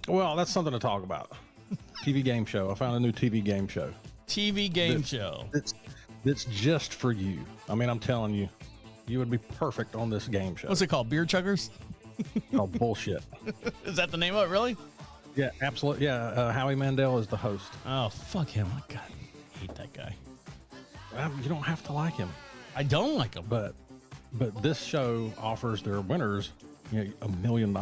Well, that's something to talk about. TV game show. I found a new TV game show. TV game show. That's just for you. I mean, I'm telling you, you would be perfect on this game show. What's it called? Beer Chuggers? Oh, bullshit. Is that the name of it, really? Yeah, absolutely. Yeah, Howie Mandel is the host. Oh, fuck him. I God, I hate that guy. You don't have to like him. I don't like him. But this show offers their winners $1 million.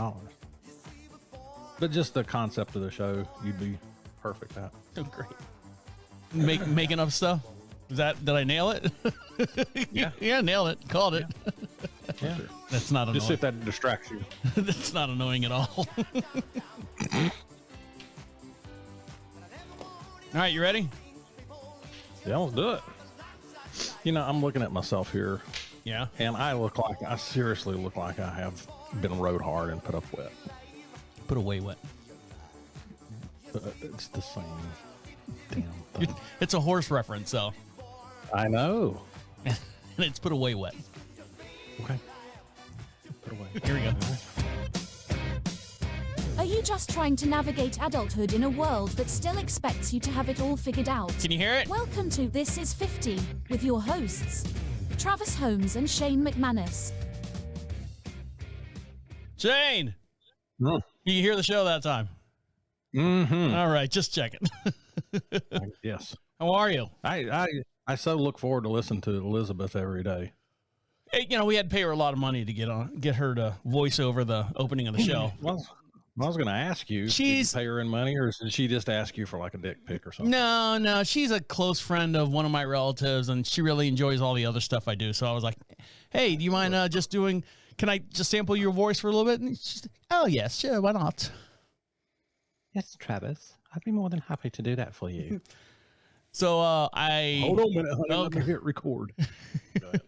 But just the concept of the show, you'd be perfect at. Oh, great. Making up stuff? Did I nail it? Yeah. Yeah, nailed it. Called it. Yeah. That's not annoying. Just if that distracts you. That's not annoying at all. All right, you ready? Yeah, let's do it. I'm looking at myself here. Yeah. And I seriously look like I have been rode hard and put up wet. Put away wet. It's the same damn thing. It's a horse reference, though. I know. And it's put away wet. Okay. Put away. Here we go. Are you just trying to navigate adulthood in a world that still expects you to have it all figured out? Can you hear it? Welcome to This Is 50 with your hosts, Travis Holmes and Shayne McManus. Shayne! You hear the show that time? Mm-hmm. All right, just checking. Yes. How are you? I so look forward to listening to Elizabeth every day. Hey, we had to pay her a lot of money to get her to voice over the opening of the show. Well, I was going to ask you, did you pay her in money, or did she just ask you for like a dick pic or something? No, she's a close friend of one of my relatives, and she really enjoys all the other stuff I do. So I was like, hey, do you mind can I just sample your voice for a little bit? And she's like, oh, yes, sure, why not? Yes, Travis, I'd be more than happy to do that for you. So Hold on a minute, honey. Let me hit record. Go ahead.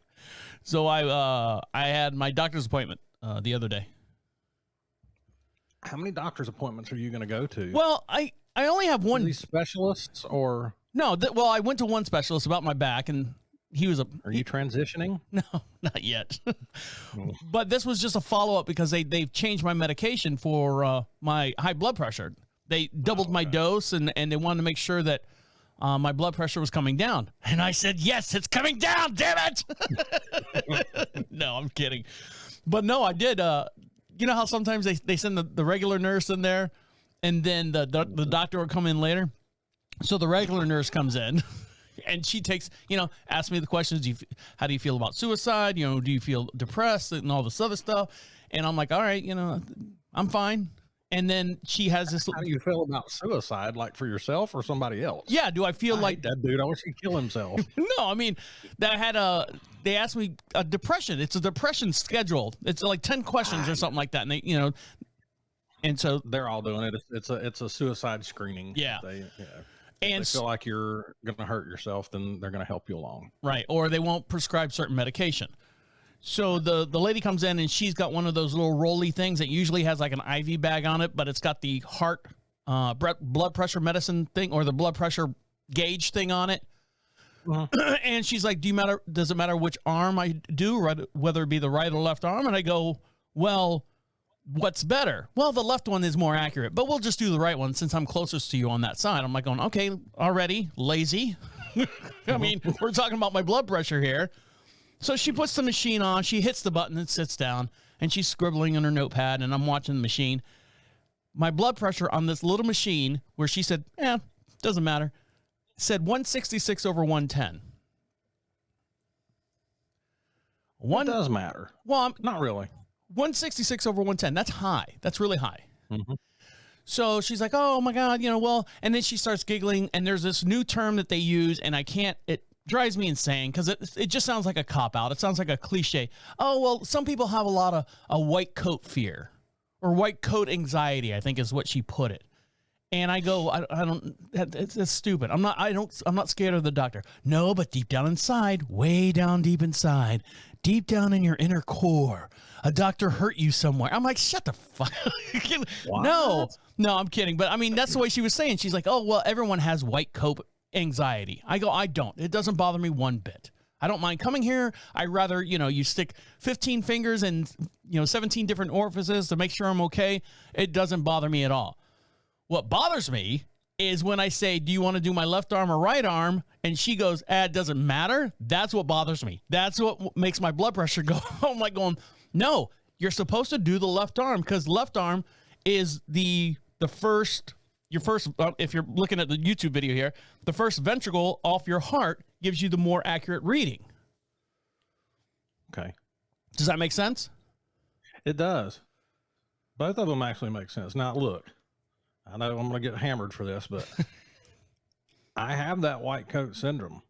So I had my doctor's appointment the other day. How many doctor's appointments are you going to go to? Well, I only have one. Are these specialists or? No, I went to one specialist about my back, and he was Are you transitioning? No, not yet. But this was just a follow-up because they've changed my medication for my high blood pressure. They doubled my dose, and they wanted to make sure that my blood pressure was coming down. And I said, yes, it's coming down, damn it. No, I'm kidding. But no, I did. You know how sometimes they send the regular nurse in there, and then the doctor will come in later? So the regular nurse comes in, and she takes, asks me the questions. How do you feel about suicide? Do you feel depressed and all this other stuff? And I'm like, all right, I'm fine. And then she has this. How do you feel about suicide? Like for yourself or somebody else? Yeah. Do I feel like that dude? I wish he'd kill himself. No, I mean, they asked me a depression. It's a depression schedule. It's like 10 questions or something like that. And and so they're all doing it. It's a suicide screening. Yeah. And they feel like you're going to hurt yourself, then they're going to help you along. Right. Or they won't prescribe certain medication. So the lady comes in and she's got one of those little rolly things that usually has like an IV bag on it, but it's got the heart blood pressure medicine thing or the blood pressure gauge thing on it. Uh-huh. And she's like, does it matter which arm I do, whether it be the right or left arm? And I go, well, what's better? Well, the left one is more accurate, but we'll just do the right one since I'm closest to you on that side. I'm like going, okay, already lazy. I mean, we're talking about my blood pressure here. So she puts the machine on, she hits the button and sits down, and she's scribbling on her notepad, and I'm watching the machine. My blood pressure on this little machine, where she said, doesn't matter, said 166 over 110. It does matter. Well, not really. 166 over 110, that's high. That's really high. Mm-hmm. So she's like, oh, my God, and then she starts giggling, and there's this new term that they use, and it drives me insane because it just sounds like a cop-out. It sounds like a cliche. Oh, well, some people have a lot of a white coat fear or white coat anxiety, I think is what she put it. And I go, I don't, it's stupid. I'm not scared of the doctor. No, but deep down inside, way down deep inside, deep down in your inner core, a doctor hurt you somewhere. I'm like, shut the fuck. No, I'm kidding. But I mean, that's the way she was saying. She's like, oh, well, everyone has white coat anxiety. I go, I don't. It doesn't bother me one bit. I don't mind coming here. I rather, you stick 15 fingers and, 17 different orifices to make sure I'm okay. It doesn't bother me at all. What bothers me is when I say, do you want to do my left arm or right arm? And she goes, it doesn't matter. That's what bothers me. That's what makes my blood pressure go. I'm like going, no, you're supposed to do the left arm because left arm is your first, if you're looking at the YouTube video here, the first ventricle off your heart gives you the more accurate reading. Okay. Does that make sense? It does. Both of them actually make sense. Now, look, I know I'm going to get hammered for this, but I have that white coat syndrome.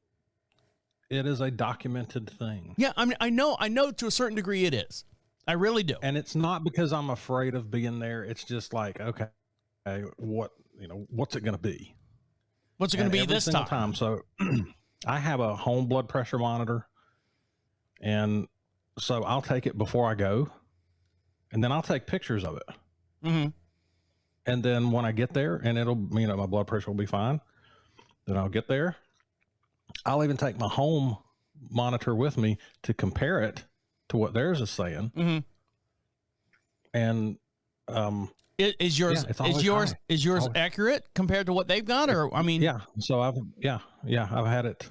It is a documented thing. Yeah, I mean, I know to a certain degree it is. I really do. And it's not because I'm afraid of being there. It's just like, okay, what's it going to be? What's it going to be this time? So I have a home blood pressure monitor. And so I'll take it before I go. And then I'll take pictures of it. Mm-hmm. And then when I get there and my blood pressure will be fine, then I'll get there. I'll even take my home monitor with me to compare it to what theirs is saying. Mm-hmm. And, is yours accurate compared to what they've got? Or, I mean, yeah. So I've had it,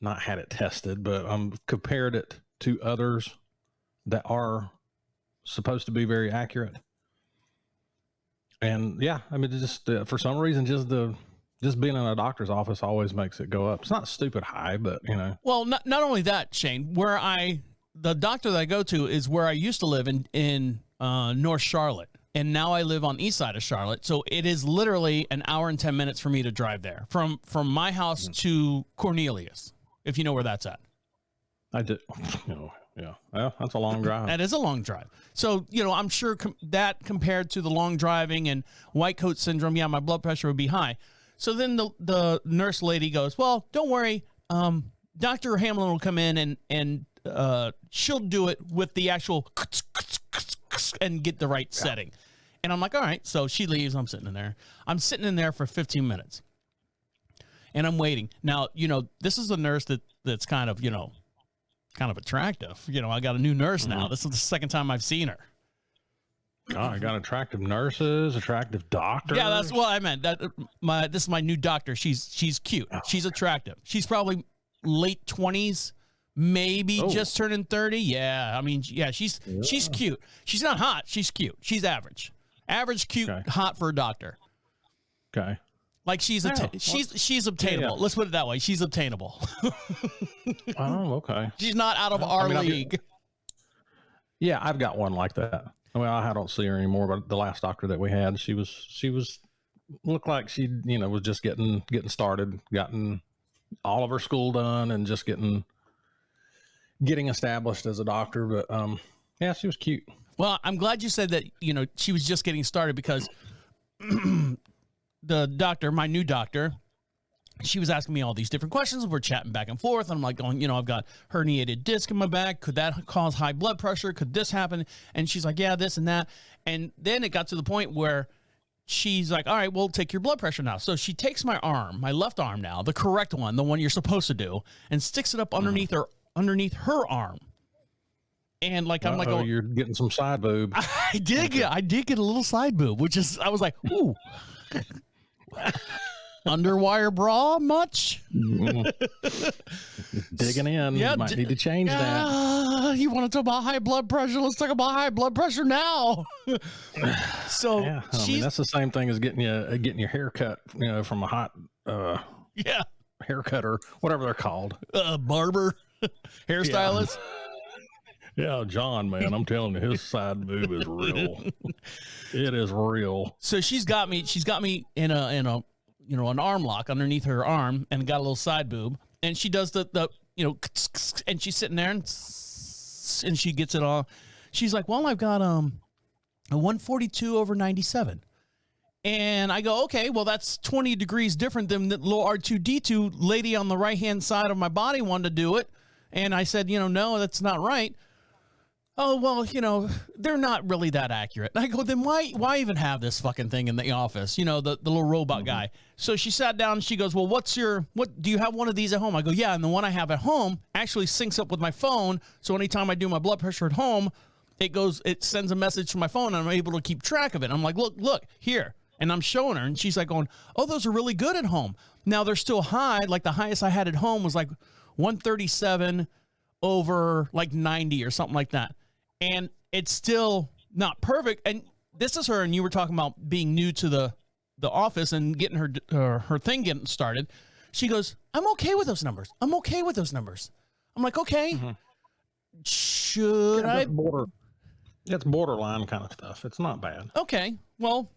not had it tested, but compared it to others that are supposed to be very accurate. And yeah, I mean, just for some reason, just being in a doctor's office always makes it go up. It's not stupid high, but Well, not only that, Shane, the doctor that I go to is where I used to live in North Charlotte. And now I live on the east side of Charlotte. So it is literally an hour and 10 minutes for me to drive there from my house to Cornelius, if you know where that's at. I did, yeah. Well, that's a long drive. That is a long drive. So, I'm sure that compared to the long driving and white coat syndrome, yeah, my blood pressure would be high. So then the nurse lady goes, well, don't worry. Dr. Hamlin will come in and she'll do it with the actual and get the right setting. And I'm like, all right. So she leaves. I'm sitting in there. I'm sitting in there for 15 minutes. And I'm waiting. Now, this is a nurse that's kind of attractive. I got a new nurse now. This is the second time I've seen her. Oh, I got attractive nurses, attractive doctors. Yeah, that's what I meant. This is my new doctor. She's cute. She's attractive. She's probably late 20s, maybe just turning 30. Yeah, I mean, yeah, she's cute. She's not hot. She's cute. She's average, cute, okay. Hot for a doctor. Okay. Like she's obtainable. Yeah. Let's put it that way. She's obtainable. Oh, okay. She's not out of our league. Yeah, I've got one like that. I mean, I don't see her anymore, but the last doctor that we had, she was looked like she, was just getting started, gotten all of her school done and just getting established as a doctor. But, yeah, she was cute. Well, I'm glad you said that, she was just getting started because the doctor, my new doctor, she was asking me all these different questions. We're chatting back and forth. And I'm like going, I've got herniated disc in my back. Could that cause high blood pressure? Could this happen? And she's like, yeah, this and that. And then it got to the point where she's like, all right, we'll take your blood pressure now. So she takes my arm, my left arm now, the correct one, the one you're supposed to do, and sticks it up underneath her arm. And like, I'm like, oh, you're getting some side boob. I did get a little side boob, I was like, ooh. Underwire bra much? Digging in. Yeah, might need to change that. You want to talk about high blood pressure? Let's talk about high blood pressure now. So yeah, I mean, that's the same thing as getting your hair cut, from a hot haircut or whatever they're called. Barber, hairstylist. Yeah, John, man, I'm telling you, his side boob is real. It is real. So she's got me in a an arm lock underneath her arm and got a little side boob. And she does the and she's sitting there and she gets it all. She's like, well, I've got a 142/97. And I go, okay, well, that's 20 degrees different than the little R2D2 lady on the right-hand side of my body wanted to do it. And I said, no, that's not right. Oh, well, they're not really that accurate. And I go, then why even have this fucking thing in the office? The little robot guy. So she sat down and she goes, well, do you have one of these at home? I go, yeah. And the one I have at home actually syncs up with my phone. So anytime I do my blood pressure at home, it sends a message to my phone and I'm able to keep track of it. I'm like, look, here, And I'm showing her, and she's like going, oh, those are really good at home. Now, they're still high. Like, the highest I had at home was like 137 over like 90 or something like that. And it's still not perfect. And this is her, and you were talking about being new to the office and getting her thing getting started. She goes, I'm okay with those numbers. I'm okay with those numbers. I'm like, okay. Should I? It's borderline kind of stuff. It's not bad. Okay. Well,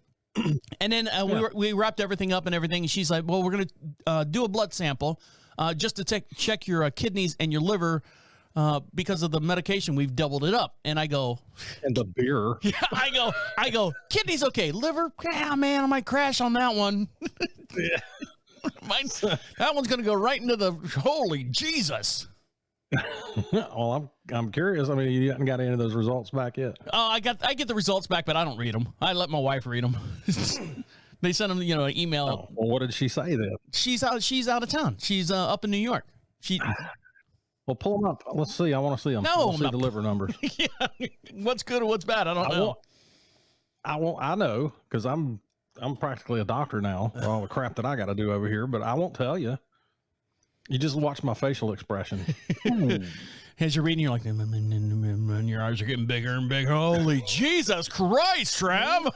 and then we wrapped everything up and everything. And she's like, well, we're going to do a blood sample just to check your kidneys and your liver because of the medication. We've doubled it up. And I go, and the beer. Yeah, I go, kidneys okay. Liver, yeah, man, I might crash on that one. Yeah. That one's going to go right into the, holy Jesus. Well, I'm curious. I mean, you haven't got any of those results back yet. Oh, I get the results back, but I don't read them. I let my wife read them. They send them, an email. Oh, well, what did she say then? She's out of town. She's up in New York. Well, pull them up. Let's see. I want to see them. No, see the liver numbers. Yeah. What's good or what's bad? I don't know. I know because I'm practically a doctor now for all the crap that I got to do over here, but I won't tell you. You just watch my facial expression. As you're reading, you're like, and your eyes are getting bigger and bigger. Holy Jesus Christ, Trav.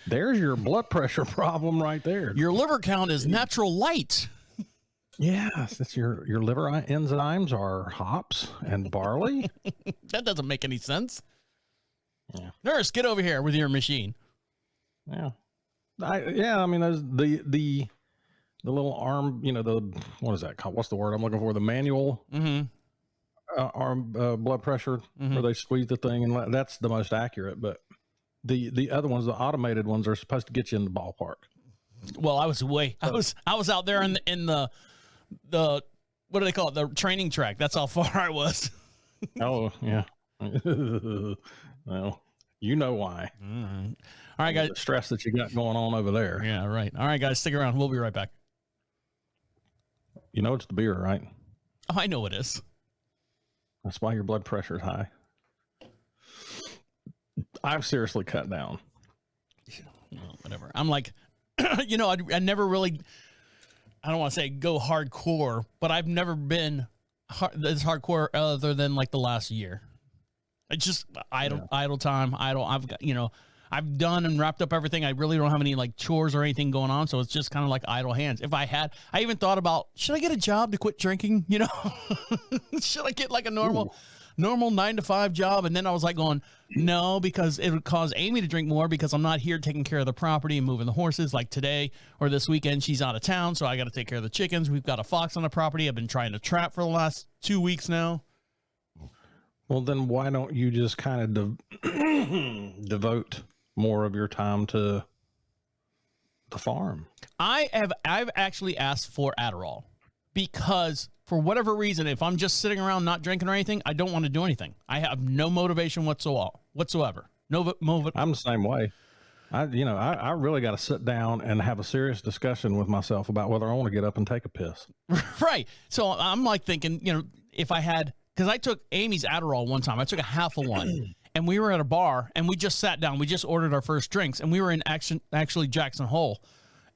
There's your blood pressure problem right there. Your liver count is natural light. Yes, it's your liver enzymes are hops and barley. That doesn't make any sense. Yeah. Nurse, get over here with your machine. Yeah. I mean, there's the little arm, what is that called? What's the word I'm looking for? The manual arm blood pressure where they squeeze the thing, and that's the most accurate. But the other ones, the automated ones, are supposed to get you in the ballpark. Well, I was out there in the what do they call it? The training track. That's how far I was. Oh yeah. Well, you know why. All right, guys. The stress that you got going on over there. Yeah, right. All right, guys, stick around. We'll be right back. You know it's the beer, right? Oh, I know it is. That's why your blood pressure is high. I've seriously cut down. Well, whatever. I'm like, I never really, I don't want to say go hardcore, but I've never been this hardcore other than like the last year. It's just idle time. I've got, I've done and wrapped up everything. I really don't have any like chores or anything going on. So it's just kind of like idle hands. If I even thought about, should I get a job to quit drinking? Should I get like a normal 9-to-5 job? And then I was like going, no, because it would cause Amy to drink more because I'm not here taking care of the property and moving the horses like today or this weekend. She's out of town. So I got to take care of the chickens. We've got a fox on the property. I've been trying to trap for the last 2 weeks now. Well, then why don't you just kind of devote more of your time to the farm? I've actually asked for Adderall because for whatever reason, if I'm just sitting around not drinking or anything, I don't want to do anything. I have no motivation whatsoever. I'm the same way. I really got to sit down and have a serious discussion with myself about whether I want to get up and take a piss. Right. So I'm like thinking, if I had, because I took Amy's Adderall one time. I took a half of one, and we were at a bar, and we just sat down. We just ordered our first drinks, and we were in actually Jackson Hole.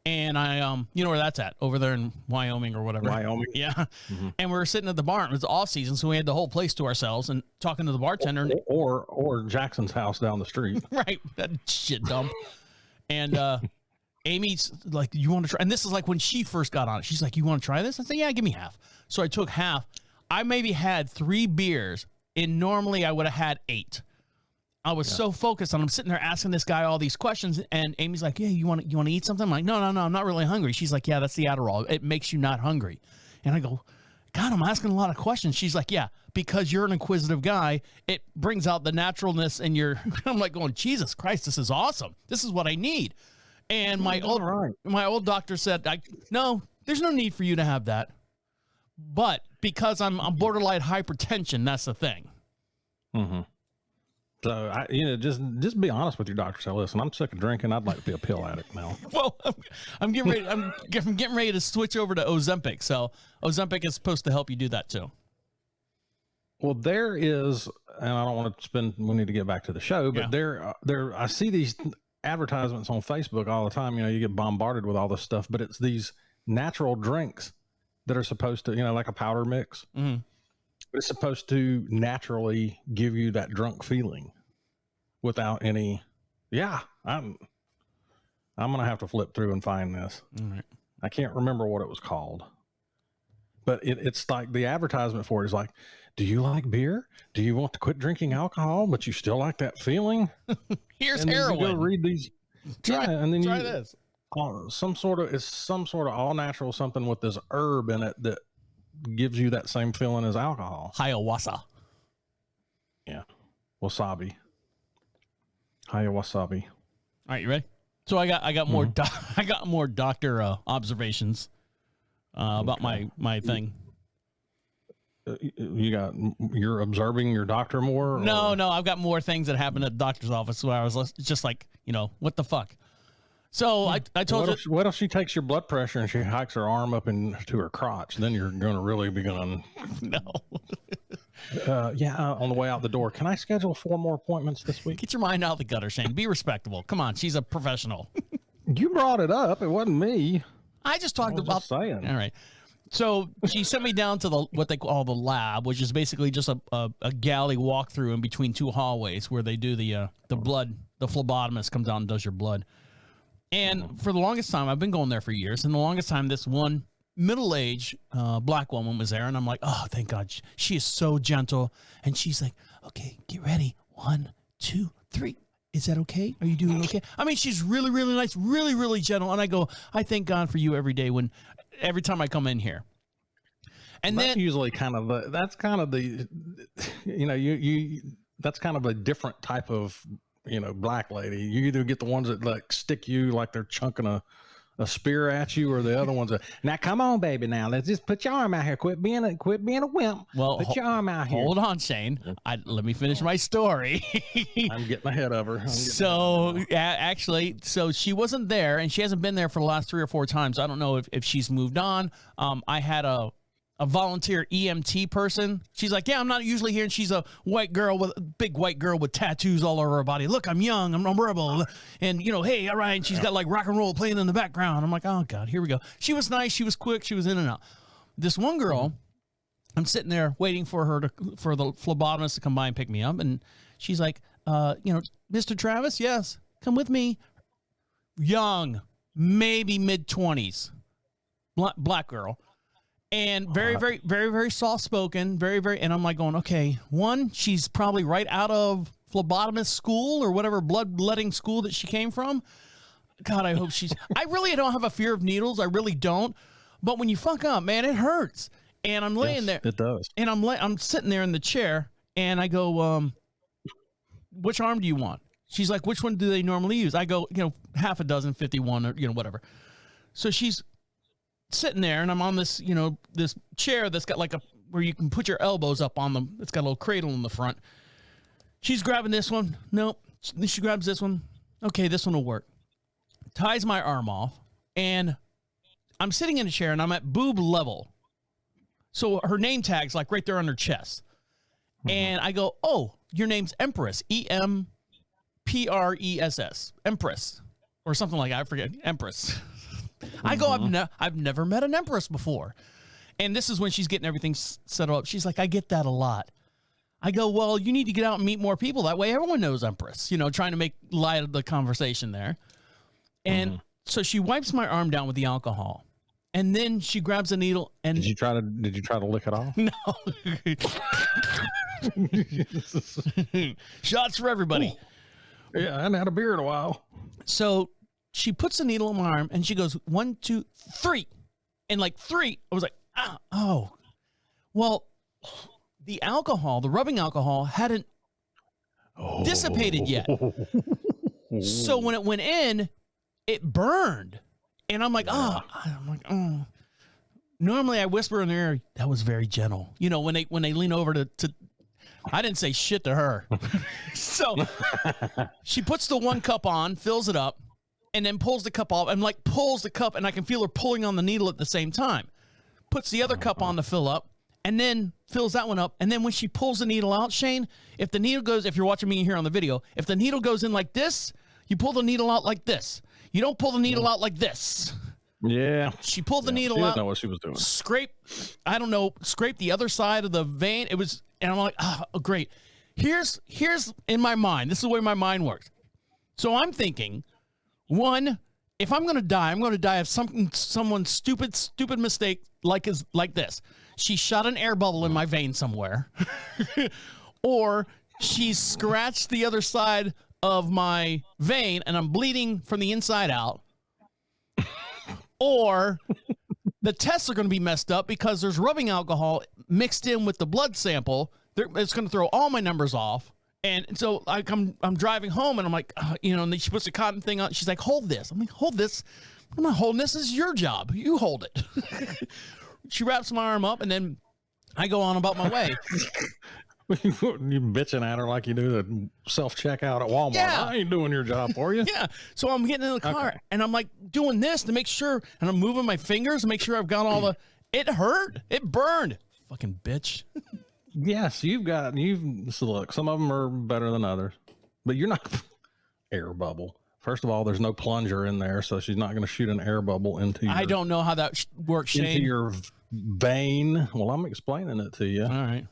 And I, you know where that's at? Over there in Wyoming or whatever. Wyoming. Yeah. Mm-hmm. And we were sitting at the bar. It was off season, so we had the whole place to ourselves and talking to the bartender. Or Jackson's house down the street. Right. That shit dump. And Amy's like, you want to try? And this is like when she first got on it. She's like, you want to try this? I said, yeah, give me half. So I took half. I maybe had 3 beers, and normally I would have had 8. I was so focused on. I'm sitting there asking this guy all these questions, and Amy's like, "Yeah, you want to eat something?" I'm like, "No, I'm not really hungry." She's like, "Yeah, that's the Adderall. It makes you not hungry." And I go, "God, I'm asking a lot of questions." She's like, "Yeah, because you're an inquisitive guy. It brings out the naturalness in your." I'm like, going, "Jesus Christ, this is awesome. This is what I need." And my old doctor said, "No, there's no need for you to have that." But because I'm borderline hypertension, that's the thing. Mm-hmm. So just be honest with your doctor. Say, listen, I'm sick of drinking. I'd like to be a pill addict now. Well, I'm getting ready. I'm getting ready to switch over to Ozempic. So Ozempic is supposed to help you do that too. Well, there is, and I don't want to spend. We need to get back to the show, but there. I see these advertisements on Facebook all the time. You get bombarded with all this stuff, but it's these natural drinks that are supposed to, like a powder mix. Mm-hmm. But it's supposed to naturally give you that drunk feeling without any. Yeah, I'm gonna have to flip through and find this. All right. I can't remember what it was called, but it's like the advertisement for it is like, do you like beer? Do you want to quit drinking alcohol, but you still like that feeling? Here's and heroin. You go read these. And then try this. Some sort of all natural something with this herb in it that gives you that same feeling as alcohol. Ayahuasca. Yeah, wasabi. Wasabi. All right, you ready? So I got more I got more doctor observations about my thing. You're observing your doctor more? Or? No, I've got more things that happened at the doctor's office where I was just like, what the fuck? So I told you. What if she takes your blood pressure and she hikes her arm up into her crotch? Then you're going to really be going. No. On the way out the door. Can I schedule 4 more appointments this week? Get your mind out of the gutter, Shane. Be respectable. Come on, she's a professional. You brought it up. It wasn't me. I just talked about. Just saying. All right. So she sent me down to what they call the lab, which is basically just a galley walkthrough in between 2 hallways where they do the blood. The phlebotomist comes out and does your blood. And for the longest time, I've been going there for years. And the longest time, this one middle-aged black woman was there. And I'm like, oh, thank God. She is so gentle. And she's like, okay, get ready. 1, 2, 3. Is that okay? Are you doing okay? I mean, she's really, really nice, really, really gentle. And I go, I thank God for you every day every time I come in here. And that's then usually kind of that's kind of a different type of, black lady. You either get the ones that like stick you like they're chunking a spear at you, or the other ones that, now come on, baby, now let's just put your arm out here. Quit being a wimp. Well, put your arm out here. Hold on, Shane. Let me finish my story. I'm getting ahead of her. Actually, she wasn't there, and she hasn't been there for the last 3 or 4 times. I don't know if she's moved on. I had a volunteer EMT person. She's like, yeah, I'm not usually here. And she's a big white girl with tattoos all over her body. Look, I'm young. I'm a rebel. And, hey, all right. And she's got like rock and roll playing in the background. I'm like, oh, God, here we go. She was nice. She was quick. She was in and out. This one girl, I'm sitting there waiting for the phlebotomist to come by and pick me up. And she's like, Mr. Travis, yes, come with me. Young, maybe mid-20s, black girl. And very, very, very, very soft-spoken, very, very, and I'm like going, okay, one, she's probably right out of phlebotomist school or whatever bloodletting school that she came from. God, I hope I really don't have a fear of needles. I really don't. But when you fuck up, man, it hurts. And I'm laying there. It does. And I'm sitting there in the chair, and I go, which arm do you want? She's like, which one do they normally use? I go, half a dozen, 51, or, whatever. So she's sitting there, and I'm on this, this chair that's got like where you can put your elbows up on them. It's got a little cradle in the front. She's grabbing this one. Nope. She grabs this one. Okay, this one will work. Ties my arm off, and I'm sitting in a chair, and I'm at boob level. So her name tag's like right there on her chest. Mm-hmm. And I go, oh, your name's Empress. EMPRESS. Empress. Or something like that. I forget. Empress. I go, I've never met an Empress before. And this is when she's getting everything set up. She's like, I get that a lot. I go, well, you need to get out and meet more people. That way everyone knows Empress, trying to make light of the conversation there. And so she wipes my arm down with the alcohol. And then she grabs a needle and Did you try to lick it off? No. Shots for everybody. Yeah, I hadn't had a beer in a while. So she puts the needle in my arm and she goes, 1, 2, 3. And like 3, I was like, oh. Well, the rubbing alcohol hadn't dissipated yet. So when it went in, it burned. And I'm like, oh. Normally I whisper in their ear, that was very gentle. When they lean over to I didn't say shit to her. So she puts the 1 cup on, fills it up, and then pulls the cup off and like pulls the cup, and I can feel her pulling on the needle at the same time. Puts the other cup on to fill up, and then fills that one up. And then when she pulls the needle out, Shayne, if you're watching me here on the video, if the needle goes in like this, you pull the needle out like this. You don't pull the needle out like this. Yeah. She pulled the needle she out. didn't know what she was doing. Scrape the other side of the vein. And I'm like, oh, great. Here's in my mind. This is the way my mind works. So I'm thinking, one, if I'm going to die of someone's stupid mistake like this. She shot an air bubble in my vein somewhere. Or she scratched the other side of my vein and I'm bleeding from the inside out. Or the tests are going to be messed up because there's rubbing alcohol mixed in with the blood sample. It's going to throw all my numbers off. And so I'm driving home and I'm like, and then she puts the cotton thing on. She's like, hold this. I'm like, hold this. I'm not holding this. This is your job. You hold it. She wraps my arm up and then I go on about my way. You bitching at her like you do the self-checkout at Walmart. Yeah. I ain't doing your job for you. Yeah. So I'm getting in the car and I'm like doing this to make sure, and I'm moving my fingers to make sure I've got all the, it hurt. It burned. Fucking bitch. Yes, so look, some of them are better than others, but you're not air bubble. First of all, there's no plunger in there, so she's not going to shoot an air bubble into your, I don't know how that works, Shayne. into your vein. Well, I'm explaining it to you. All right.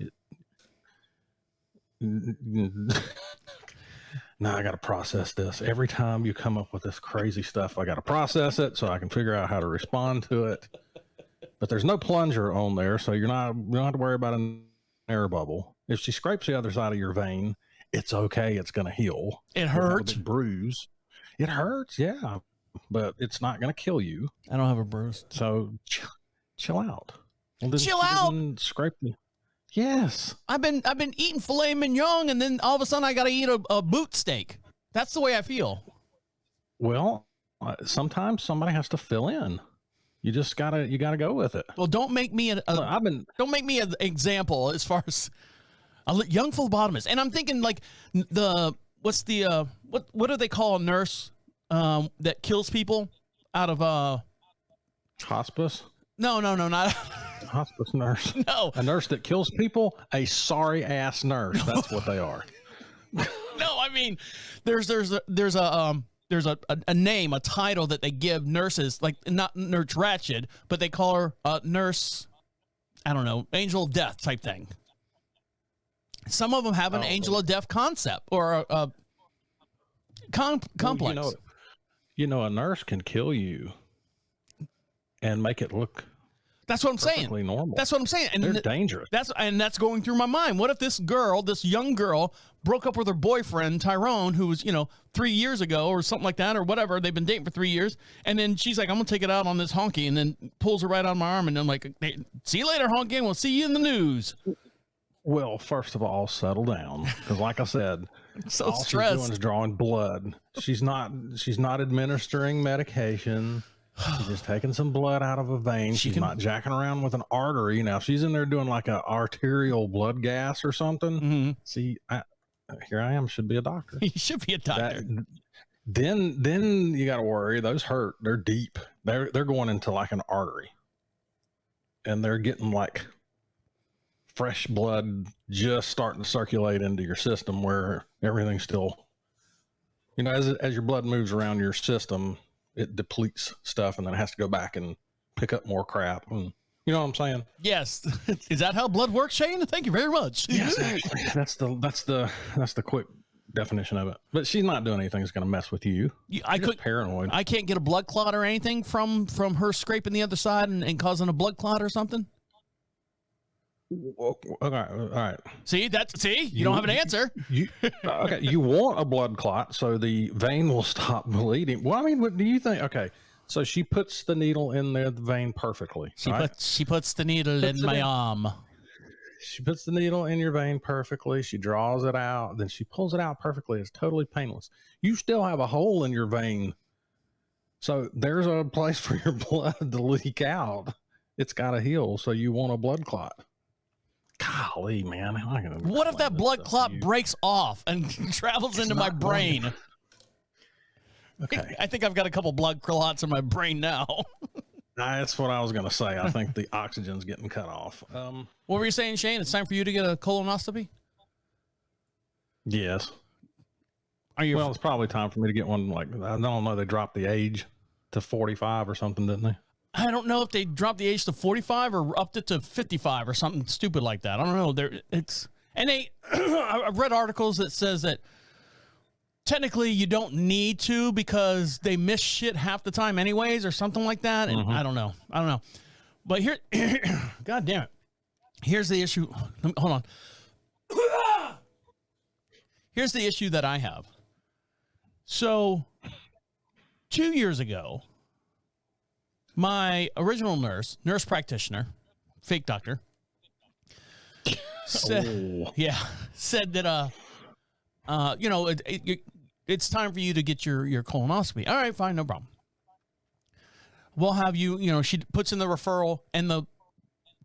Now I got to process this. Every time you come up with this crazy stuff, I got to process it so I can figure out how to respond to it. But there's no plunger on there, so you don't have to worry about an air bubble. If she scrapes the other side of your vein, it's okay. It's going to heal. It hurts. Bruise. It hurts, yeah, but it's not going to kill you. I don't have a bruise. So chill out. Well, chill out. Scrape the. Yes. I've been eating filet mignon, and then all of a sudden I got to eat a boot steak. That's the way I feel. Well, sometimes somebody has to fill in. You just gotta go with it. Well, don't make me don't make me an example as far as a young phlebotomist. And I'm thinking like what do they call a nurse that kills people out of hospice? No, not hospice nurse. No, a nurse that kills people. A sorry ass nurse. That's what they are. No, I mean, there's a name, a title that they give nurses, like not Nurse Ratched, but they call her nurse, I don't know, angel of death type thing. Some of them have an angel of death concept or a complex. A nurse can kill you and make it look. That's what I'm saying. Normal. That's what I'm saying. And they're dangerous. That's going through my mind. What if this young girl, broke up with her boyfriend, Tyrone, who was, 3 years ago or something like that or whatever. They've been dating for 3 years. And then she's like, I'm going to take it out on this honky, and then pulls her right on my arm. And I'm like, hey, see you later, honky, and we'll see you in the news. Well, first of all, settle down. Because like I said, so all stressed. she's doing is drawing blood. She's not administering medication. She's just taking some blood out of a vein. She's not jacking around with an artery. Now, if she's in there doing like an arterial blood gas or something, mm-hmm. see, here I am, should be a doctor. You should be a doctor. Then you got to worry. Those hurt. They're deep. They're going into like an artery. And they're getting like fresh blood just starting to circulate into your system where everything's still, as your blood moves around your system, it depletes stuff and then it has to go back and pick up more crap. And you know what I'm saying? Yes. Is that how blood works, Shayne? Thank you very much. Yes, actually, that's the quick definition of it. But she's not doing anything that's going to mess with you. I could paranoid. I can't get a blood clot or anything from her scraping the other side and causing a blood clot or something. All right. See, you don't have an answer. Okay, you want a blood clot so the vein will stop bleeding. Well, I mean, what do you think? Okay, so she puts the needle in the vein perfectly. She puts the needle in my arm. She puts the needle in your vein perfectly. She draws it out, then she pulls it out perfectly. It's totally painless. You still have a hole in your vein, so there's a place for your blood to leak out. It's got to heal, so you want a blood clot. Golly, man. What if that blood clot breaks off and travels into my brain? Okay. I think I've got a couple blood clots in my brain now. That's what I was going to say. I think the oxygen's getting cut off. What were you saying, Shane? It's time for you to get a colonoscopy? Yes. Are you? Well, it's probably time for me to get one. Like, I don't know. They dropped the age to 45 or something, didn't they? I don't know if they dropped the age to 45 or upped it to 55 or something stupid like that. I don't know. I've read articles that says that technically you don't need to because they miss shit half the time anyways or something like that. And I don't know. But here, God damn it. Here's the issue. Hold on. Here's the issue that I have. So 2 years ago, my original nurse practitioner, fake doctor, said that, it's time for you to get your colonoscopy. All right, fine, no problem. We'll have you, she puts in the referral, and the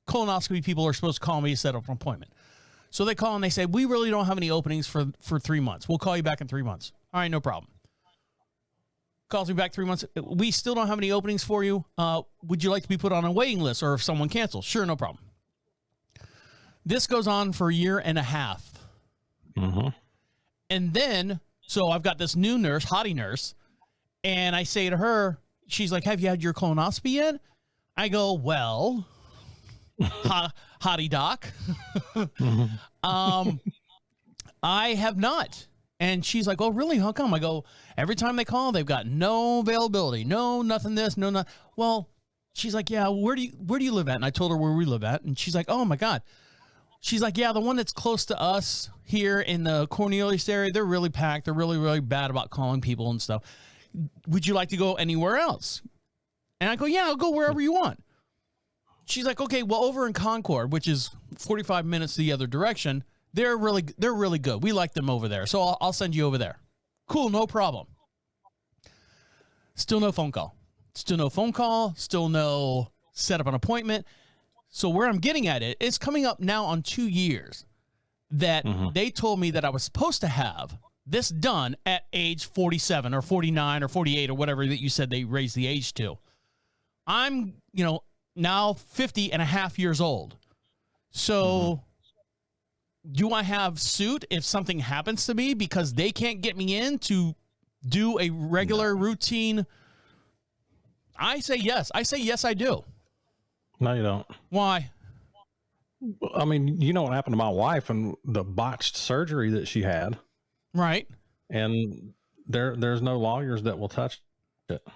colonoscopy people are supposed to call me to set up an appointment. So they call and they say, we really don't have any openings for 3 months. We'll call you back in 3 months. All right, no problem. Calls me back 3 months. We still don't have any openings for you. Would you like to be put on a waiting list or if someone cancels? Sure, no problem. This goes on for a year and a half. Mm-hmm. And then, so I've got this new nurse, hottie nurse, and I say to her, she's like, have you had your colonoscopy yet? I go, well, hottie doc. Mm-hmm. I have not. And she's like, oh, really? How come? I go, every time they call, they've got no availability, no, nothing this, no, not. Well, she's like, yeah, where do you live at? And I told her where we live at. And she's like, oh my God. She's like, yeah, the one that's close to us here in the Cornelius area, they're really packed. They're really, really bad about calling people and stuff. Would you like to go anywhere else? And I go, yeah, I'll go wherever you want. She's like, okay, well, over in Concord, which is 45 minutes the other direction, they're really good. We like them over there. So I'll send you over there. Cool. No problem. Still no phone call. Still no set up an appointment. So where I'm getting at it's coming up now on 2 years that they told me that I was supposed to have this done at age 47 or 49 or 48 or whatever that you said they raised the age to. I'm, now 50 and a half years old. So do I have suit if something happens to me because they can't get me in to do a regular routine? I say yes. I do. No, you don't. Why? I mean, you know what happened to my wife and the botched surgery that she had. Right. And there's no lawyers that will touch it.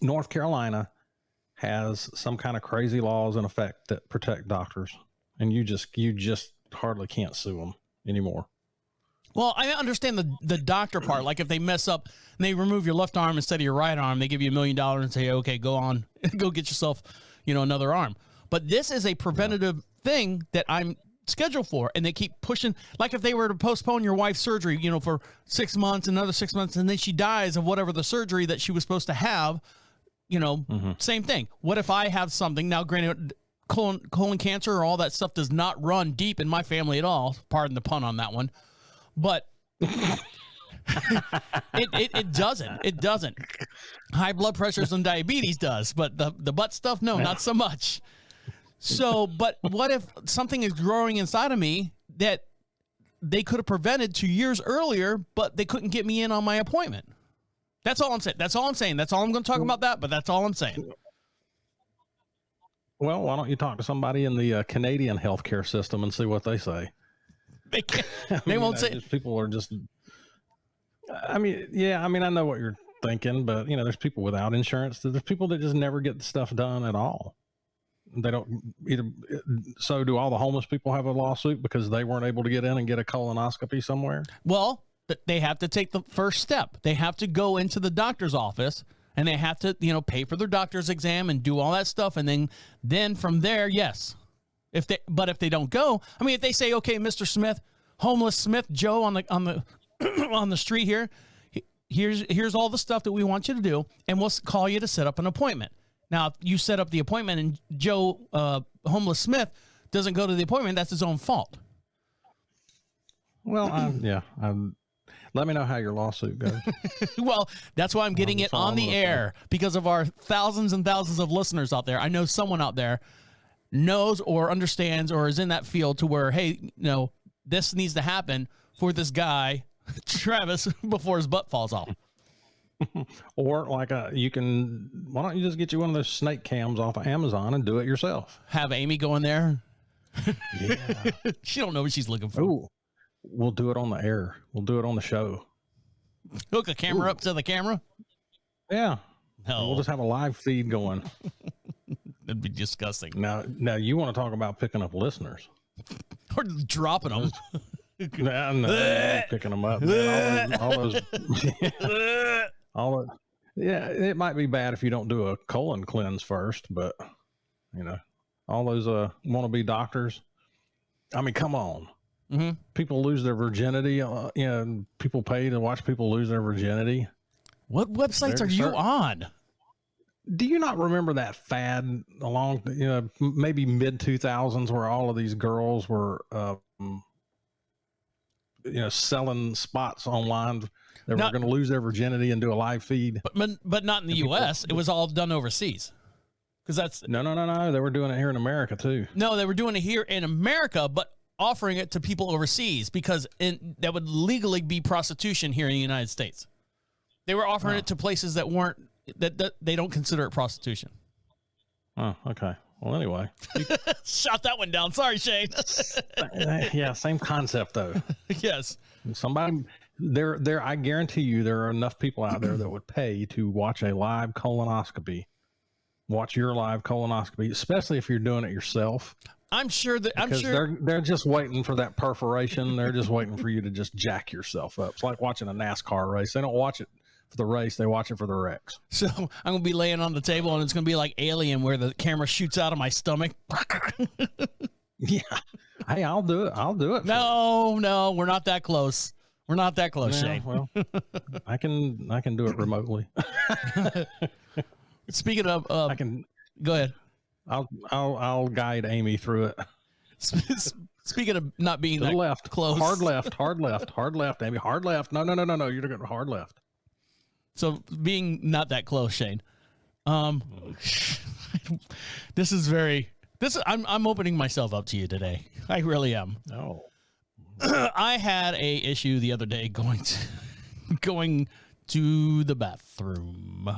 North Carolina has some kind of crazy laws in effect that protect doctors, and you just hardly can't sue them anymore. Well, I understand the doctor part. Like if they mess up and they remove your left arm instead of your right arm, they give you $1 million and say, okay, go on, go get yourself, another arm. But this is a preventative thing that I'm scheduled for, and they keep pushing. Like if they were to postpone your wife's surgery, for 6 months, another 6 months, and then she dies of whatever the surgery that she was supposed to have, same thing. What if I have something now? Granted, colon cancer or all that stuff does not run deep in my family at all. Pardon the pun on that one, but it doesn't. High blood pressures and diabetes does, but the butt stuff, no, not so much. So, but what if something is growing inside of me that they could have prevented 2 years earlier, but they couldn't get me in on my appointment? That's all I'm saying. That's all I'm going to talk about that, but that's all I'm saying. Well, why don't you talk to somebody in the Canadian healthcare system and see what they say? They can't. They won't say. People are just. I know what you're thinking, but there's people without insurance. There's people that just never get the stuff done at all. They don't either. So, do all the homeless people have a lawsuit because they weren't able to get in and get a colonoscopy somewhere? Well, they have to take the first step. They have to go into the doctor's office. And they have to, pay for their doctor's exam and do all that stuff. And then from there, yes. If they don't go, if they say, okay, Mr. Smith, homeless Smith Joe on the on the street here, here's all the stuff that we want you to do, and we'll call you to set up an appointment. Now, if you set up the appointment and Joe, homeless Smith, doesn't go to the appointment, that's his own fault. Well, Let me know how your lawsuit goes. Well, that's why I'm getting it on the air, because of our thousands and thousands of listeners out there. I know someone out there knows or understands or is in that field to where, hey, this needs to happen for this guy, Travis, before his butt falls off. Or why don't you just get you one of those snake cams off of Amazon and do it yourself? Have Amy go in there. Yeah. She don't know what she's looking for. Ooh, we'll do it on the air. We'll do it on the show. Hook a camera up to the camera? Yeah. No. We'll just have a live feed going. That'd be disgusting. Now you want to talk about picking up listeners. Or dropping them. No, picking them up. Man, yeah, it might be bad if you don't do a colon cleanse first, but all those wannabe doctors. I mean, come on. Mm-hmm. People lose their virginity. People pay to watch people lose their virginity. What websites are you on? Do you not remember that fad along, maybe mid 2000s where all of these girls were, selling spots online that were going to lose their virginity and do a live feed? But not in the U.S. It was all done overseas. Because that's no. They were doing it here in America too. No, they were doing it here in America, but offering it to people overseas because that would legally be prostitution here in the United States. They were offering it to places that weren't that they don't consider it prostitution. Oh, okay. Well, anyway, shot that one down. Sorry, Shane. Yeah, same concept though. Yes. Somebody there. I guarantee you, there are enough people out there that would pay to watch a live colonoscopy. Watch your live colonoscopy, especially if you're doing it yourself. I'm sure they're just waiting for that perforation. They're just waiting for you to just jack yourself up. It's like watching a NASCAR race. They don't watch it for the race. They watch it for the wrecks. So I'm going to be laying on the table and it's going to be like Alien where the camera shoots out of my stomach. Yeah. Hey, I'll do it. No, we're not that close. We're not that close, Shane. Well, I can do it remotely. Speaking of, I can go ahead. I'll guide Amy through it. Speaking of not being to that the left, close, hard left, Amy, hard left. No, you're going to hard left. So being not that close, Shane. I'm opening myself up to you today. I really am. Oh. I had a issue the other day going to the bathroom.